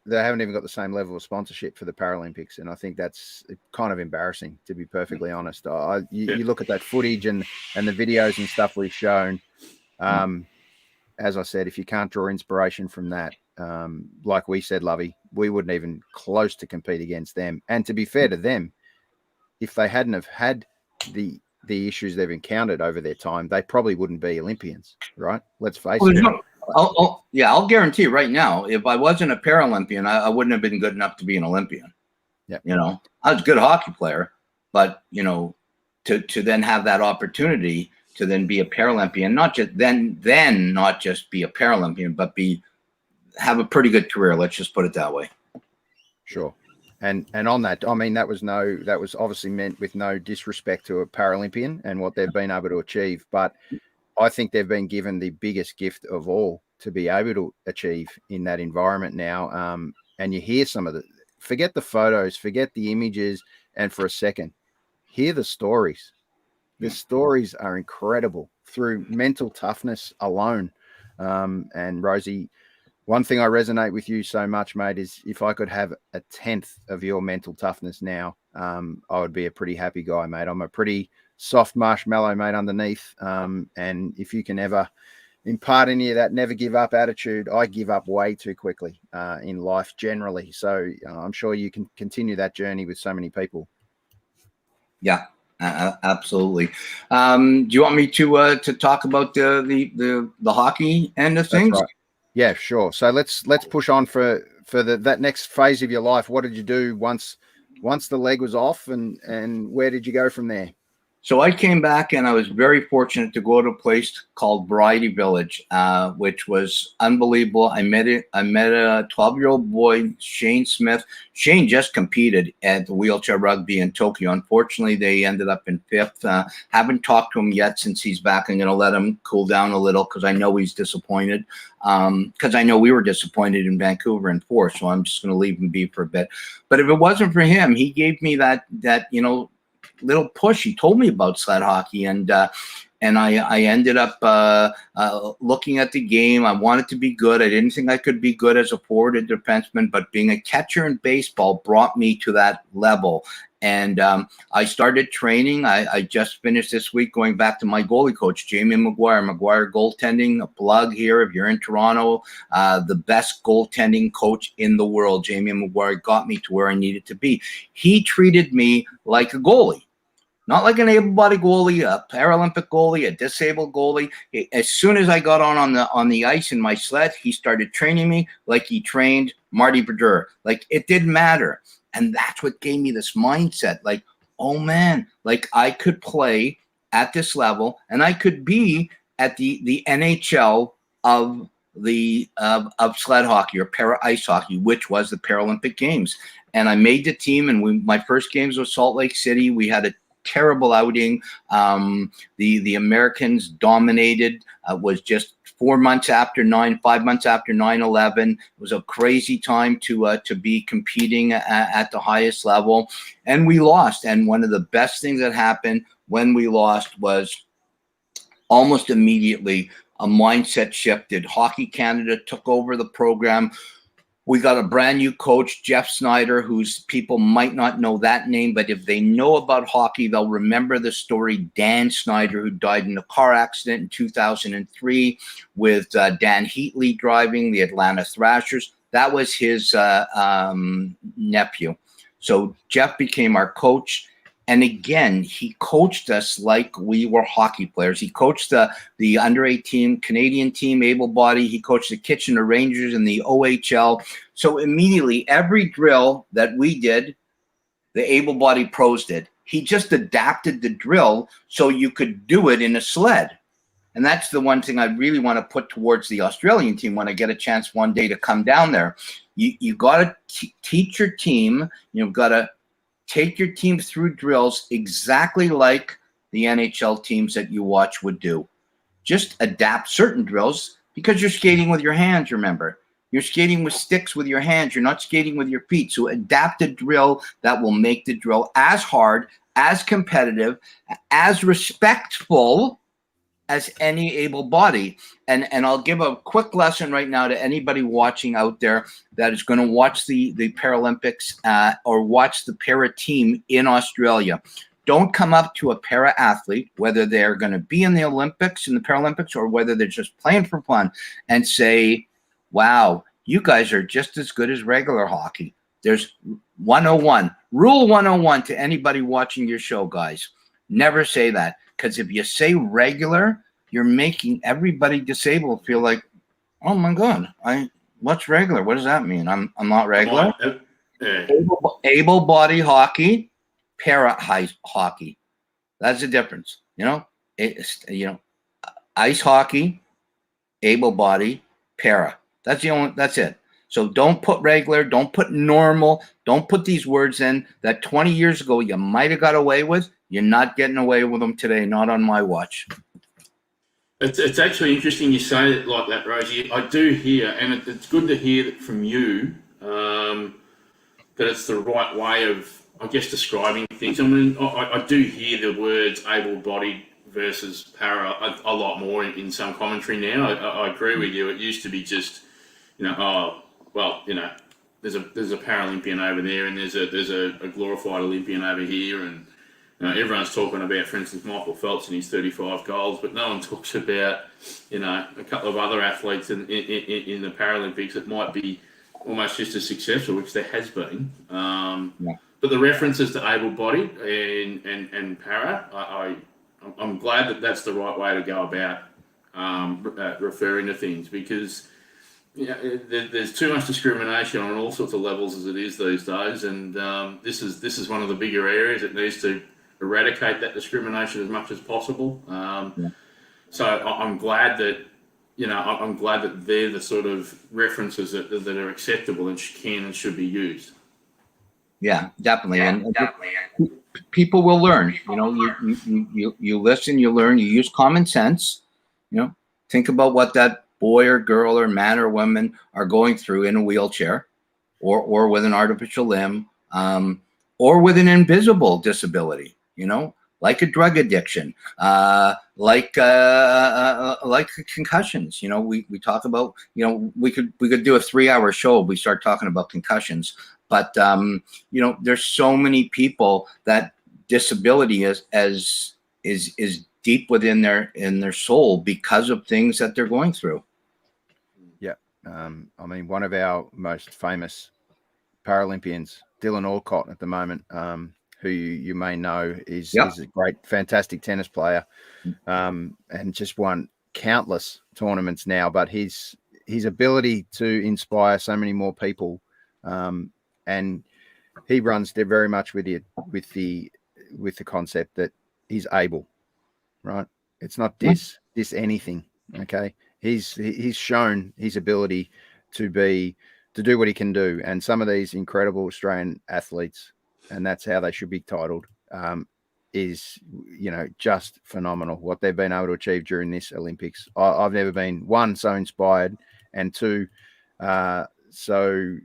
they haven't even got the same level of sponsorship for the Paralympics, and I think that's kind of embarrassing, to be perfectly honest. You look at that footage and the videos and stuff we've shown. As I said, if you can't draw inspiration from that, like we said, Lovey, we wouldn't even close to compete against them. And to be fair to them, if they hadn't have had the issues they've encountered over their time, they probably wouldn't be Olympians, right? Let's face it. I'll guarantee right now, if I wasn't a Paralympian, I wouldn't have been good enough to be an Olympian. Yeah, you know, I was a good hockey player, but you know, to then have that opportunity to then be a Paralympian, not just be a Paralympian, but have a pretty good career. Let's just put it that way. Sure. And on that, I mean, that was obviously meant with no disrespect to a Paralympian and what they've been able to achieve, but I think they've been given the biggest gift of all to be able to achieve in that environment now. And you hear some of forget the photos, forget the images, and for a second, hear the stories. The stories are incredible through mental toughness alone. And Rosey, one thing I resonate with you so much, mate, is if I could have a 10th of your mental toughness now, I would be a pretty happy guy, mate. I'm a pretty soft marshmallow, mate, underneath. And if you can ever impart any of that never give up attitude, I give up way too quickly in life generally. So I'm sure you can continue that journey with so many people. Yeah. Absolutely. Do you want me to talk about the hockey end of things? Right. Yeah, sure. So let's push on for that next phase of your life. What did you do once the leg was off, and where did you go from there? So I came back, and I was very fortunate to go to a place called Variety Village, which was unbelievable. I met a 12-year-old boy, Shane Smith. Shane just competed at the wheelchair rugby in Tokyo. Unfortunately, they ended up in 5th. Haven't talked to him yet since he's back. I'm going to let him cool down a little because I know he's disappointed. Because I know we were disappointed in Vancouver in 4th, so I'm just going to leave him be for a bit. But if it wasn't for him, he gave me that little push. He told me about sled hockey, and I ended up looking at the game. I wanted to be good. I didn't think I could be good as a forward or defenseman, but being a catcher in baseball brought me to that level. And I started training. I just finished this week going back to my goalie coach, Jamie McGuire Goaltending, a plug here if you're in Toronto, the best goaltending coach in the world. Jamie McGuire got me to where I needed to be. He treated me like a goalie. not like an able-bodied goalie, a Paralympic goalie, a disabled goalie. As soon as I got on the ice in my sled, he started training me like he trained Marty Brodeur. Like, it didn't matter. And that's what gave me this mindset. Like, oh man, like I could play at this level, and I could be at the NHL of sled hockey or para ice hockey, which was the Paralympic Games. And I made the team, and my first games was Salt Lake City. We had a terrible outing. The Americans dominated. Was just 5 months after 9/11. It was a crazy time to be competing at the highest level, and we lost. And one of the best things that happened when we lost was almost immediately a mindset shifted. Hockey Canada took over the program. We got a brand new coach, Jeff Snyder, whose people might not know that name, but if they know about hockey, they'll remember the story Dan Snyder, who died in a car accident in 2003 with Dan Heatley driving the Atlanta Thrashers. That was his nephew. So Jeff became our coach. And again, he coached us like we were hockey players. He coached the under-18 Canadian team, able-bodied. He coached the Kitchener Rangers in the OHL. So immediately, every drill that we did, the able-bodied pros did. He just adapted the drill so you could do it in a sled. And that's the one thing I really want to put towards the Australian team when I get a chance one day to come down there. You got to teach your team. You've got to take your team through drills exactly like the NHL teams that you watch would do. Just adapt certain drills because you're skating with your hands, remember. You're skating with sticks with your hands. You're not skating with your feet. So adapt a drill that will make the drill as hard, as competitive, as respectful as any able body. And I'll give a quick lesson right now to anybody watching out there that is going to watch the Paralympics or watch the para team in Australia. Don't come up to a para athlete, whether they're going to be in the Olympics, in the Paralympics, or whether they're just playing for fun, and say, wow, you guys are just as good as regular hockey. There's 101, rule 101 to anybody watching your show, guys. Never say that. Because if you say regular, you're making everybody disabled feel like, oh my God, what's regular? What does that mean? I'm not regular. Able body hockey, para hockey. That's the difference. Ice hockey, able body, para. That's it. So don't put regular, don't put normal, don't put these words in that 20 years ago you might have got away with. You're not getting away with them today, not on my watch. It's actually interesting you say it like that, Rosey. I do hear, and it's good to hear that from you, that it's the right way of, I guess, describing things. I mean, I do hear the words able-bodied versus para a lot more in some commentary now. I agree with you. It used to be just, there's a Paralympian over there, and there's a glorified Olympian over here, and everyone's talking about, for instance, Michael Phelps and his 35 goals, but no one talks about, a couple of other athletes in the Paralympics that might be almost just as successful, which there has been. But the references to able-bodied and para, I'm glad that that's the right way to go about referring to things, because there's too much discrimination on all sorts of levels as it is these days, and this is one of the bigger areas that needs to eradicate that discrimination as much as possible. So I'm glad that they're the sort of references that are acceptable and can and should be used. Yeah, definitely. And definitely. People will learn. You listen, you learn, you use common sense. Think about what that boy or girl or man or woman are going through in a wheelchair, or with an artificial limb, or with an invisible disability. Like a drug addiction, like concussions. We talk about. We could do a 3-hour show if we start talking about concussions. But there's so many people that disability is deep within their soul because of things that they're going through. Yeah, one of our most famous Paralympians, Dylan Alcott, at the moment, who you may know, is Yep. a great, fantastic tennis player, and just won countless tournaments now. But his ability to inspire so many more people, and he runs there very much with the concept that he's able, right? It's not this anything. Okay, he's shown his ability to do what he can do, and some of these incredible Australian athletes, and that's how they should be titled, is, just phenomenal what they've been able to achieve during this Olympics. I've never been, one, so inspired, and two, so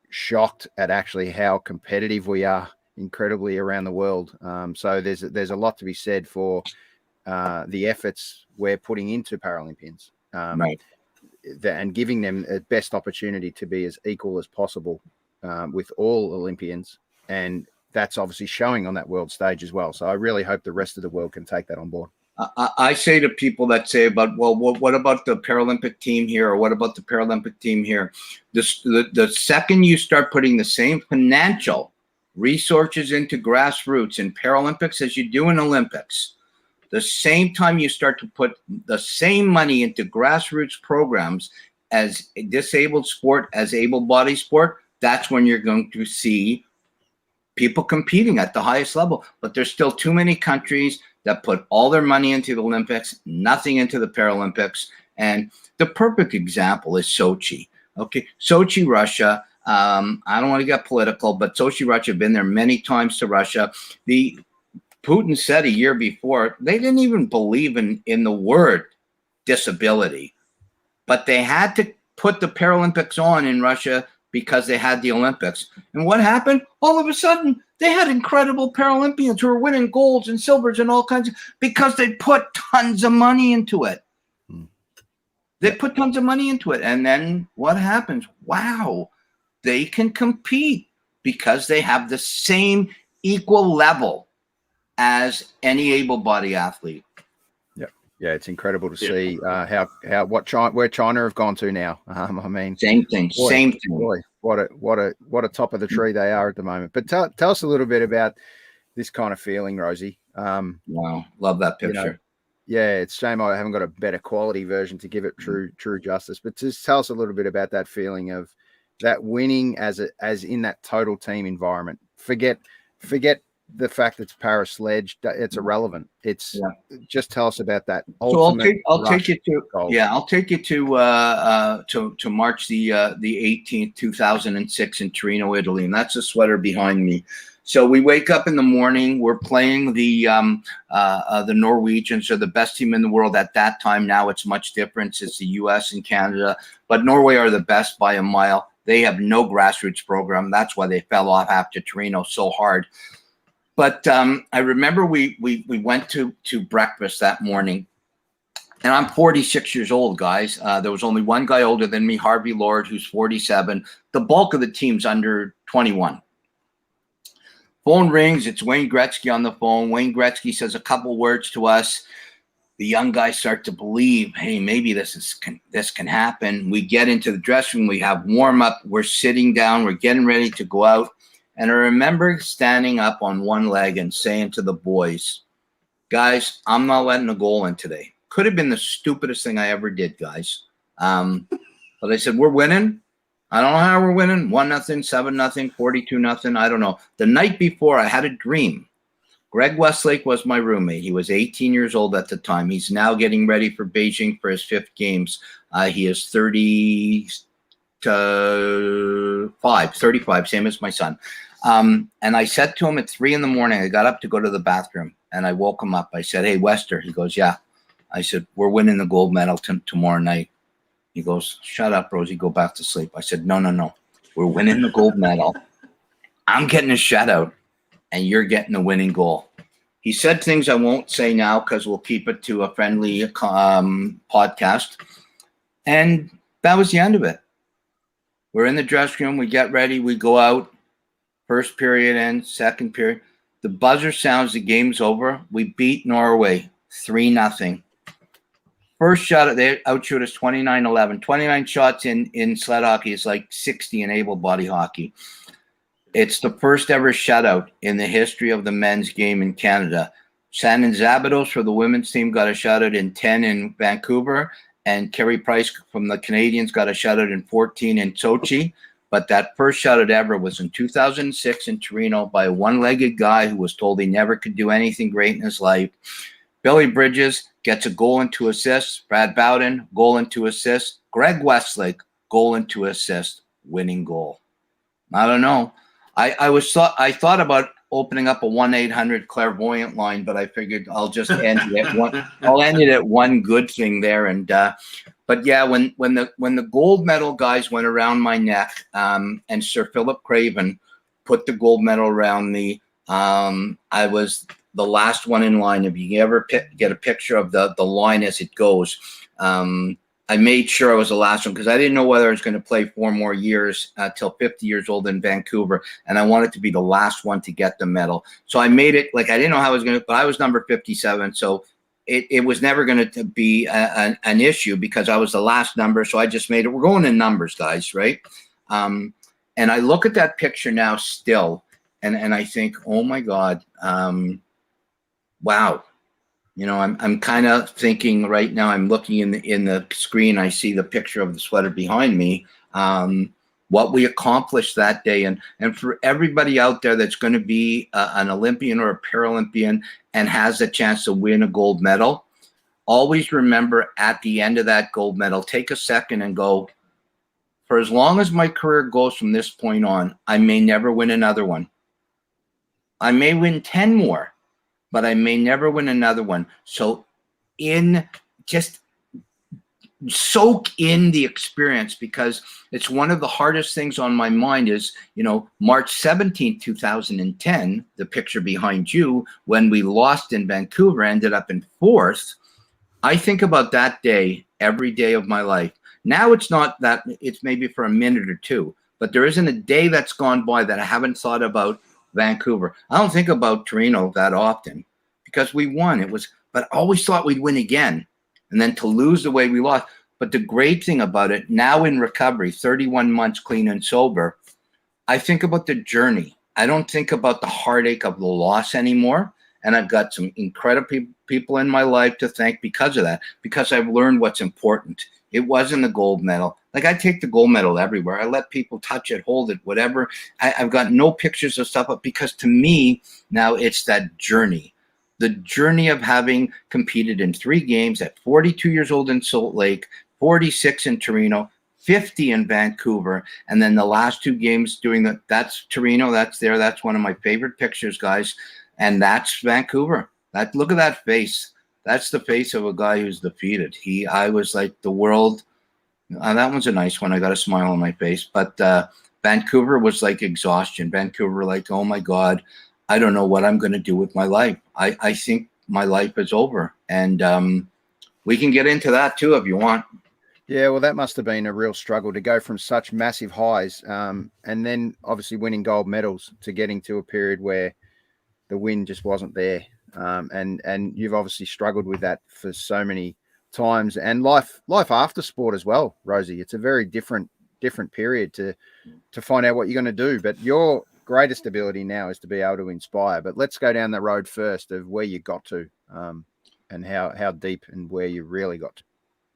shocked at actually how competitive we are incredibly around the world. So there's a lot to be said for the efforts we're putting into Paralympians, Right. and giving them the best opportunity to be as equal as possible with all Olympians. And that's obviously showing on that world stage as well. So I really hope the rest of the world can take that on board. I say to people that say about, well, what about the Paralympic team here, or what about the Paralympic team here? The second you start putting the same financial resources into grassroots in Paralympics as you do in Olympics, the same time you start to put the same money into grassroots programs as a disabled sport, as able-bodied sport, that's when you're going to see people competing at the highest level. But there's still too many countries that put all their money into the Olympics, nothing into the Paralympics. And the perfect example is Sochi. Okay, Sochi, Russia. I don't want to get political, but Sochi, Russia, have been there many times to Russia. Putin said a year before, they didn't even believe in the word disability, but they had to put the Paralympics on in Russia because they had the Olympics. And what happened? All of a sudden, they had incredible Paralympians who were winning golds and silvers and all kinds of, because they put tons of money into it. They put tons of money into it. And then what happens? Wow, they can compete because they have the same equal level as any able-bodied athlete. Yeah, it's incredible to see where China have gone to now. I mean, same thing. Boy, what a top of the tree they are at the moment. But tell us a little bit about this kind of feeling, Rosey. Wow, love that picture. Yeah, it's a shame I haven't got a better quality version to give it true justice. But just tell us a little bit about that feeling of that winning as in that total team environment. Forget the fact that it's para sledge, it's irrelevant. It's just tell us about that. So I'll take you to March the 18th, 2006 in Torino, Italy, and that's a sweater behind me. So we wake up in the morning. We're playing the Norwegians, are the best team in the world at that time. Now it's much different. It's the U.S. and Canada, but Norway are the best by a mile. They have no grassroots program. That's why they fell off after Torino so hard. But I remember we went to breakfast that morning, and I'm 46 years old, guys. There was only one guy older than me, Harvey Lord, who's 47. The bulk of the team's under 21. Phone rings. It's Wayne Gretzky on the phone. Wayne Gretzky says a couple words to us. The young guys start to believe, hey, maybe this can happen. We get into the dressing room. We have warm up. We're sitting down. We're getting ready to go out. And I remember standing up on one leg and saying to the boys, guys, I'm not letting a goal in today. Could have been the stupidest thing I ever did, guys. But I said, we're winning. I don't know how we're winning. 1-0, 7-0, 42-0. I don't know. The night before, I had a dream. Greg Westlake was my roommate. He was 18 years old at the time. He's now getting ready for Beijing for his 5th games. He is 35, same as my son. And I said to him at 3 a.m, I got up to go to the bathroom, and I woke him up. I said, hey, Wester. He goes, yeah. I said, we're winning the gold medal tomorrow night. He goes, shut up, Rosey, go back to sleep. I said, no. We're winning the gold medal. I'm getting a shutout, and you're getting a winning goal. He said things I won't say now because we'll keep it to a friendly podcast. And that was the end of it. We're in the dressing room. We get ready. We go out. First period ends, second period. The buzzer sounds, the game's over. We beat Norway 3-0. First shot, they outshoot us 29-11. 29 shots in sled hockey is like 60 in able-body hockey. It's the first ever shutout in the history of the men's game in Canada. Shannon Zabados for the women's team got a shutout in 10 in Vancouver, and Carey Price from the Canadians got a shutout in 14 in Sochi. But that first shutout ever was in 2006 in Torino by a one-legged guy who was told he never could do anything great in his life. Billy Bridges gets a goal and 2 assists. Brad Bowden, goal and 2 assists. Greg Westlake, goal and 2 assists. Winning goal. I don't know. I thought about opening up a 1-800 clairvoyant line, but I figured I'll just end it at one. I'll end it at one good thing there. And but yeah, when the gold medal guys went around my neck, and Sir Philip Craven put the gold medal around me, I was the last one in line. If you ever get a picture of the line as it goes, I made sure I was the last one because I didn't know whether I was going to play 4 more years till 50 years old in Vancouver, and I wanted to be the last one to get the medal. So I made it like I didn't know how I was going to, but I was number 57, so it was never going to be an issue because I was the last number. So I just made it. We're going in numbers, guys, right? And I look at that picture now still, and I think, oh my God, wow. You know, I'm kind of thinking right now. I'm looking in the screen. I see the picture of the sweater behind me. What we accomplished that day, and for everybody out there that's going to be an Olympian or a Paralympian and has a chance to win a gold medal, always remember at the end of that gold medal, take a second and go, for as long as my career goes from this point on, I may never win another one. I may win 10 more. But I may never win another one. So just soak in the experience, because it's one of the hardest things on my mind is, you know, March 17th, 2010, the picture behind you, when we lost in Vancouver, ended up in 4th. I think about that day every day of my life. Now it's not that, it's maybe for a minute or two, but there isn't a day that's gone by that I haven't thought about Vancouver. I don't think about Torino that often because we won. But I always thought we'd win again. And then to lose the way we lost. But the great thing about it, now in recovery, 31 months clean and sober, I think about the journey. I don't think about the heartache of the loss anymore. And I've got some incredible people in my life to thank because of that, because I've learned what's important. It wasn't the gold medal. Like, I take the gold medal everywhere. I let people touch it, hold it, whatever. I've got no pictures of stuff, but because to me, now it's that journey. The journey of having competed in 3 games at 42 years old in Salt Lake, 46 in Torino, 50 in Vancouver, and then the last 2 games doing that's Torino, that's there. That's one of my favorite pictures, guys. And that's Vancouver. Look at that face. That's the face of a guy who's defeated. I was like the world. That one's a nice one. I got a smile on my face. But Vancouver was like exhaustion. Vancouver, like, oh my God, I don't know what I'm going to do with my life. I think my life is over. And we can get into that too if you want. Yeah, well, that must have been a real struggle to go from such massive highs, and then obviously winning gold medals, to getting to a period where the win just wasn't there. And you've obviously struggled with that for so many times, and life after sport as well, Rosey. It's a very different period to find out what you're going to do. But your greatest ability now is to be able to inspire. But let's go down the road first of where you got to, and how deep and where you really got to.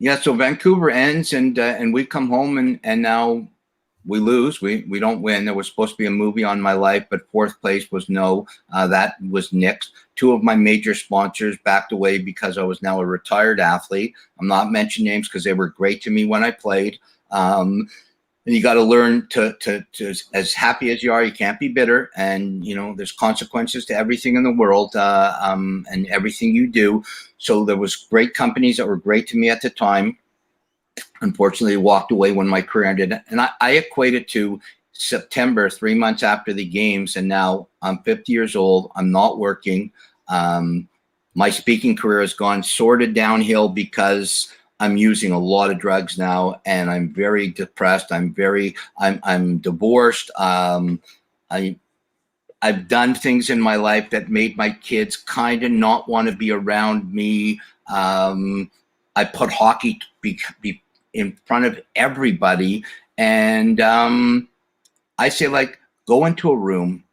Yeah, so Vancouver ends, and we come home, and now we lose. We don't win. There was supposed to be a movie on my life, but 4th place was no. That was nixed. 2 of my major sponsors backed away because I was now a retired athlete. I'm not mentioning names because they were great to me when I played. And you got to learn to as happy as you are, you can't be bitter. And, you know, there's consequences to everything in the world, and everything you do. So there was great companies that were great to me at the time. Unfortunately, walked away when my career ended. And I equate it to September, 3 months after the games. And now I'm 50 years old. I'm not working. My speaking career has gone sort of downhill because I'm using a lot of drugs now, and I'm very depressed. I'm divorced. I've done things in my life that made my kids kind of not want to be around me. I put hockey be in front of everybody. And I say, like, go into a room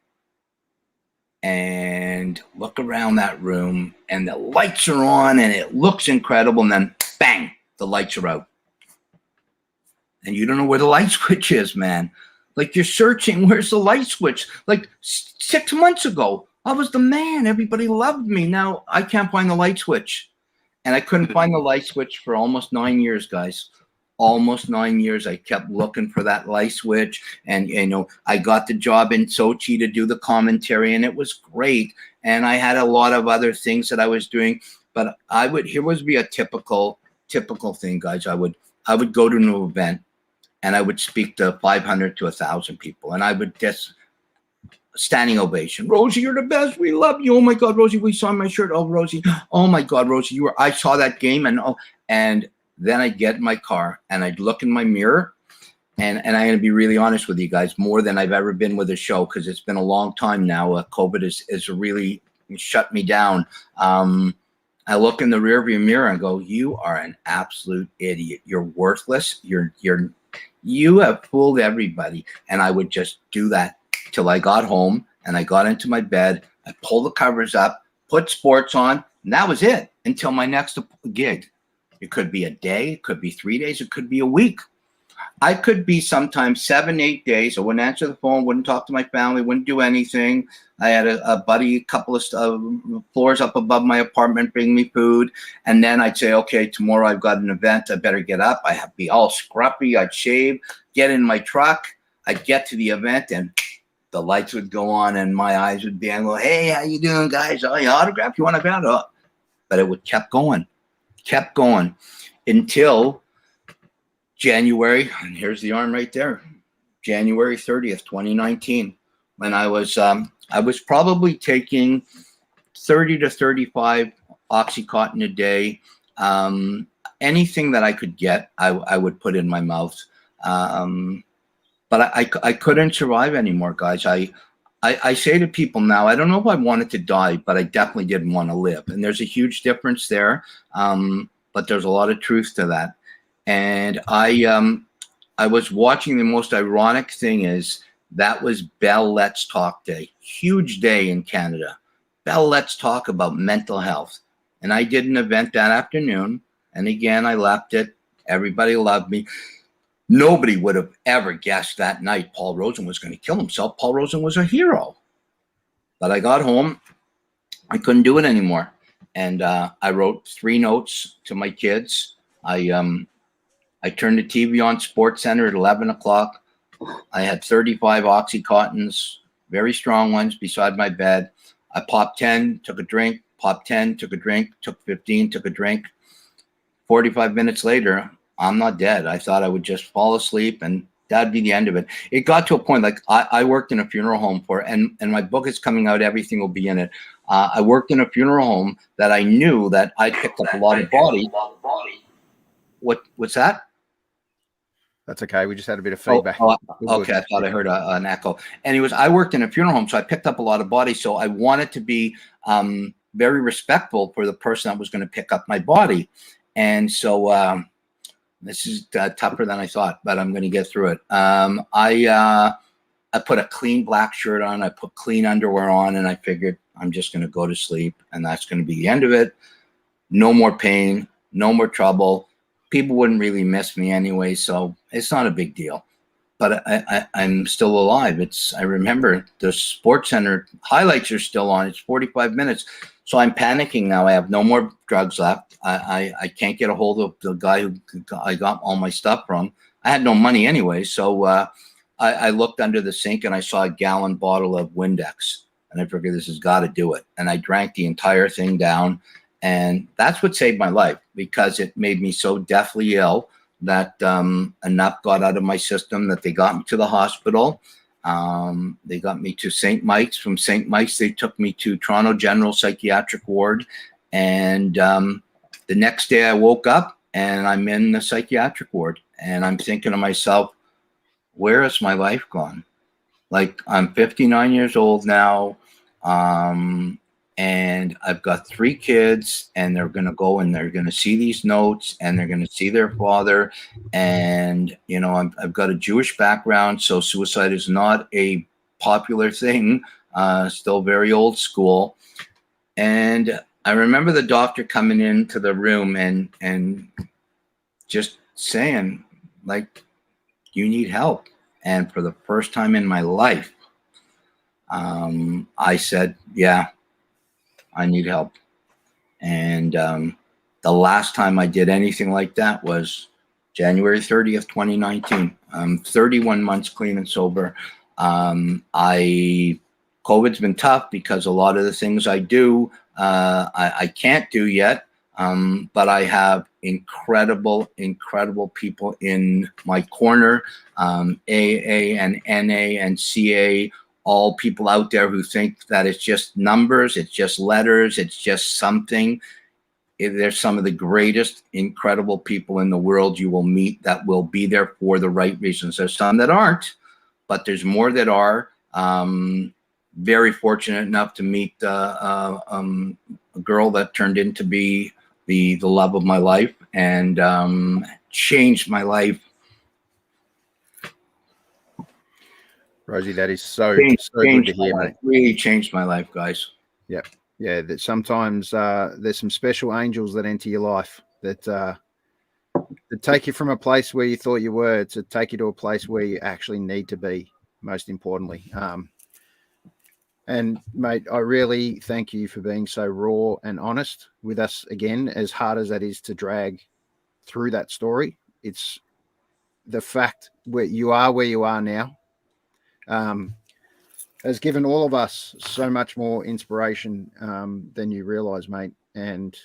and look around that room, and the lights are on and it looks incredible, and then bang, the lights are out. And you don't know where the light switch is, man. Like, you're searching, where's the light switch? Like 6 months ago, I was the man. Everybody loved me. Now I can't find the light switch. And I couldn't find the light switch for almost 9 years, guys. Almost 9 years. I kept looking for that light switch. And, you know, I got the job in Sochi to do the commentary, and it was great. And I had a lot of other things that I was doing. But here would be a typical thing, guys. I would go to an event, and I would speak to 500 to 1,000 people. And I would just standing ovation. Rosey, you're the best. We love you. Oh my God, Rosey, we saw my shirt. Oh, Rosey. Oh my God, Rosey, I saw that game. And then I'd get in my car and I'd look in my mirror. And I'm going to be really honest with you guys, more than I've ever been with a show, because it's been a long time now. COVID is really shut me down. I look in the rearview mirror and go, you are an absolute idiot. You're worthless. You have fooled everybody. And I would just do that till I got home and I got into my bed. I pulled the covers up, put sports on, and that was it until my next gig. It could be a day, it could be 3 days, it could be a week. I could be sometimes 7, 8 days. I wouldn't answer the phone, wouldn't talk to my family, wouldn't do anything. I had a buddy, a couple of floors up above my apartment, bring me food. And then I'd say, okay, tomorrow I've got an event. I better get up. I'd be all scruffy. I'd shave, get in my truck. I'd get to the event, and the lights would go on and my eyes would be on. Well, hey, how you doing, guys? Oh, you autograph? You want to autograph? But it would kept going until January, and here's the arm right there, January 30th, 2019, when I was probably taking 30 to 35 Oxycontin a day. Anything that I could get, I would put in my mouth. But I couldn't survive anymore, guys. I say to people now, I don't know if I wanted to die, but I definitely didn't want to live. And there's a huge difference there. But there's a lot of truth to that. And I was watching, the most ironic thing is that was Bell Let's Talk Day. Huge day in Canada. Bell Let's Talk about mental health. And I did an event that afternoon. And again, I left it. Everybody loved me. Nobody would have ever guessed that night Paul Rosen was going to kill himself. Paul Rosen was a hero. But I got home. I couldn't do it anymore. And I wrote 3 notes to my kids. I turned the TV on, Sports Center at 11 o'clock. I had 35 Oxycontins, very strong ones, beside my bed. I popped 10, took a drink, popped 10, took a drink, took 15, took a drink. 45 minutes later, I'm not dead. I thought I would just fall asleep and that'd be the end of it. It got to a point, like I worked in a funeral home and my book is coming out. Everything will be in it. I worked in a funeral home that I knew that I picked up a lot of body. What's that? That's okay. We just had a bit of feedback. Okay, I thought I heard an echo. Anyways, I worked in a funeral home, so I picked up a lot of bodies. So I wanted to be very respectful for the person that was going to pick up my body. And so this is tougher than I thought, but I'm going to get through it. I put a clean black shirt on. I put clean underwear on, and I figured I'm just going to go to sleep, and that's going to be the end of it. No more pain, no more trouble. People wouldn't really miss me anyway, so it's not a big deal. But I'm still alive. I remember the Sports Center highlights are still on. It's 45 minutes. So I'm panicking now. I have no more drugs left. I can't get a hold of the guy who I got all my stuff from. I had no money anyway. So I looked under the sink and I saw a gallon bottle of Windex. And I figured this has got to do it. And I drank the entire thing down. And that's what saved my life, because it made me so deathly ill that enough got out of my system that they got me to the hospital. They got me to St. Mike's. From St. Mike's, they took me to Toronto General Psychiatric Ward. And the next day I woke up and I'm in the psychiatric ward. And I'm thinking to myself, where has my life gone? Like, I'm 59 years old now. And I've got 3 kids, and they're going to go and they're going to see these notes, and they're going to see their father. And, you know, I've got a Jewish background, so suicide is not a popular thing, still very old school. And I remember the doctor coming into the room and just saying, like, you need help. And for the first time in my life, I said, yeah, I need help. And the last time I did anything like that was January 30th, 2019. 31 months clean and sober. COVID's been tough because a lot of the things I do, I can't do yet. But I have incredible people in my corner, AA and NA and CA, all people out there who think that it's just numbers, it's just letters, it's just something. They're some of the greatest, incredible people in the world you will meet that will be there for the right reasons. There's some that aren't, but there's more that are. Very fortunate enough to meet a girl that turned into be the love of my life and changed my life. Rosey, that is so good to hear, mate. Really changed my life, guys. Yep. Yeah, that sometimes there's some special angels that enter your life that take you from a place where you thought you were to take you to a place where you actually need to be, most importantly. And mate, I really thank you for being so raw and honest with us again, as hard as that is to drag through that story. It's the fact where you are now has given all of us so much more inspiration than you realize, mate. And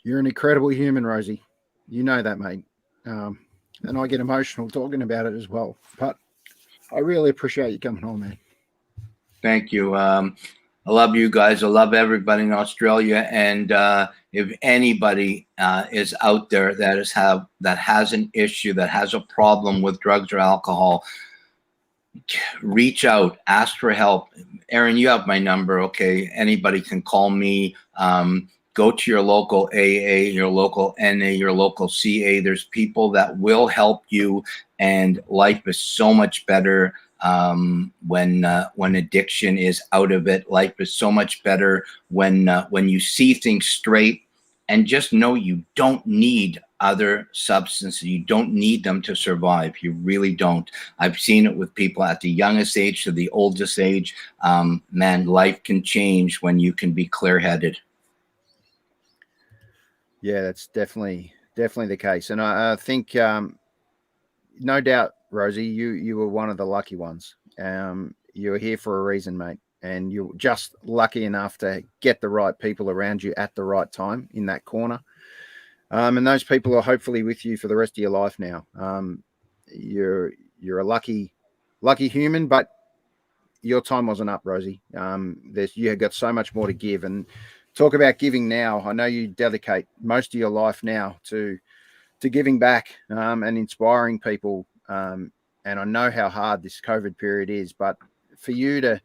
you're an incredible human, Rosey. You know that, mate. And I get emotional talking about it as well. But I really appreciate you coming on, man. Thank you. I love you guys. I love everybody in Australia. And if anybody is out there that has an issue, that has a problem with drugs or alcohol, reach out, ask for help. Aaron, you have my number. Okay. Anybody can call me. Go to your local AA, your local NA, your local CA. There's people that will help you. And life is so much better when addiction is out of it. Life is so much better when you see things straight and just know you don't need other substances. You don't need them to survive. You really don't. I've seen it with people at the youngest age to the oldest age. Man, life can change when you can be clear-headed. Yeah, that's definitely the case. And I think, no doubt, Rosey, you were one of the lucky ones. You were here for a reason, mate. And you're just lucky enough to get the right people around you at the right time in that corner. And those people are hopefully with you for the rest of your life now. You're a lucky human, but your time wasn't up, Rosey. You have got so much more to give. And talk about giving now. I know you dedicate most of your life now to giving back and inspiring people. And I know how hard this COVID period is, but for you to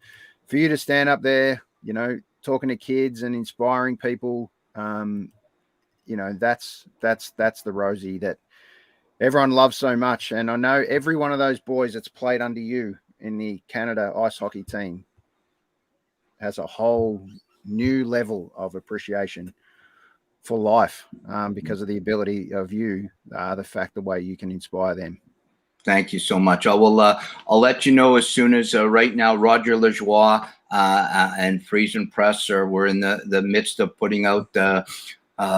stand up there, you know, talking to kids and inspiring people, you know, that's the Rosey that everyone loves so much. And I know every one of those boys that's played under you in the Canada ice hockey team has a whole new level of appreciation for life because of the ability of you, the way you can inspire them. Thank you so much. I'll let you know as soon as right now, Roger Lajoie and Friesen Press we're in the midst of putting out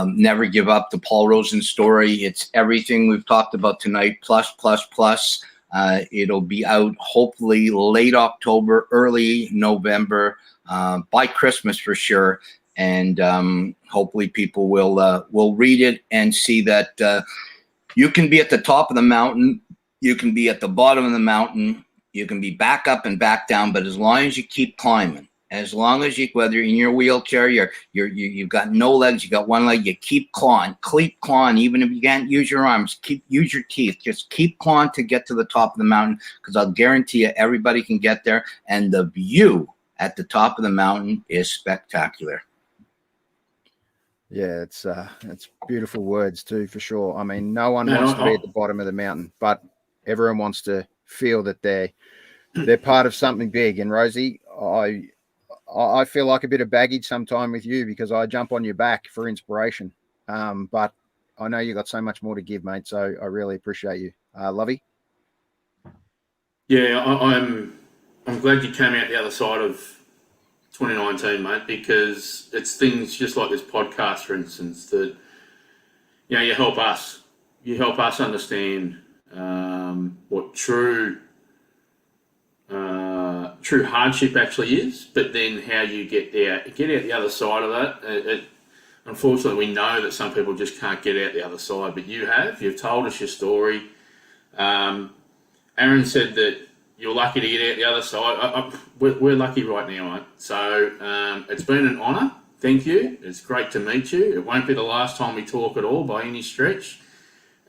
Never Give Up, the Paul Rosen story. It's everything we've talked about tonight, plus. It'll be out hopefully late October, early November, by Christmas for sure. And hopefully people will read it and see that you can be at the top of the mountain, you can be at the bottom of the mountain, you can be back up and back down, but as long as you keep climbing, as long as you, whether you're in your wheelchair, you've got no legs, you got one leg, you keep clawing, even if you can't use your arms, use your teeth, just keep clawing to get to the top of the mountain, because I'll guarantee you everybody can get there, and the view at the top of the mountain is spectacular. Yeah, it's beautiful words too, for sure. I mean, no one wants to be at the bottom of the mountain, but everyone wants to feel that they're they're part of something big. And Rosey, I feel like a bit of baggage sometime with you because I jump on your back for inspiration. But I know you got so much more to give, mate. So I really appreciate you. Lovey? Yeah, I'm glad you came out the other side of 2019, mate, because it's things just like this podcast, for instance, that you help us. You help us understand what true hardship actually is, but then how you get out the other side of that. Unfortunately, we know that some people just can't get out the other side, but you've told us your story. Aaron said that you're lucky to get out the other side. We're lucky right now, mate. So it's been an honour. Thank you. It's great to meet you. It won't be the last time we talk at all by any stretch.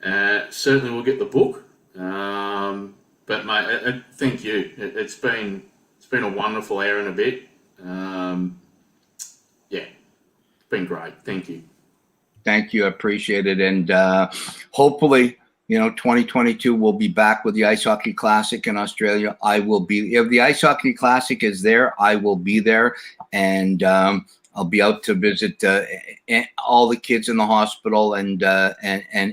Certainly we'll get the book. But mate, thank you. It's been a wonderful hour and a bit. It's been great. Thank you. Thank you. I appreciate it. And hopefully, 2022 we'll be back with the Ice Hockey Classic in Australia. I will be, if the Ice Hockey Classic is there, I will be there. And I'll be out to visit all the kids in the hospital and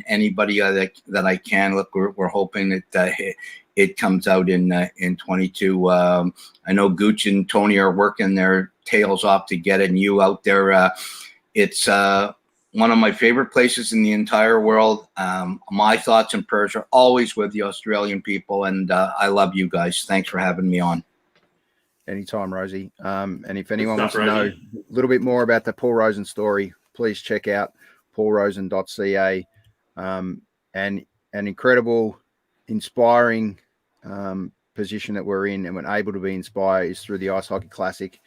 anybody that I can. Look, we're hoping that it comes out in 22. I know Gooch and Tony are working their tails off to get it, and you out there. It's one of my favorite places in the entire world. My thoughts and prayers are always with the Australian people, and I love you guys. Thanks for having me on. Anytime, Rosey. And if anyone wants to know a little bit more about the Paul Rosen story, please check out paulrosen.ca. And an incredible, inspiring position that we're in and we're able to be inspired is through the Ice Hockey Classic,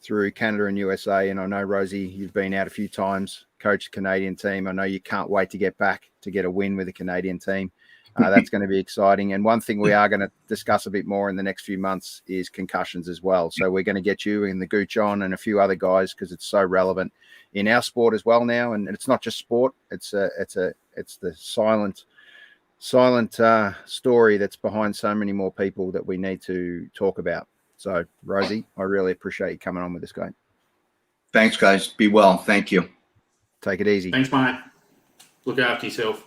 through Canada and USA. And I know, Rosey, you've been out a few times, coached the Canadian team. I know you can't wait to get back to get a win with the Canadian team. That's going to be exciting. And one thing we are going to discuss a bit more in the next few months is concussions as well. So we're going to get you and the Gooch on and a few other guys because it's so relevant in our sport as well now. And it's not just sport. It's the silent story that's behind so many more people that we need to talk about. So, Rosey, I really appreciate you coming on with this, guy. Thanks, guys. Be well. Thank you. Take it easy. Thanks, mate. Look after yourself.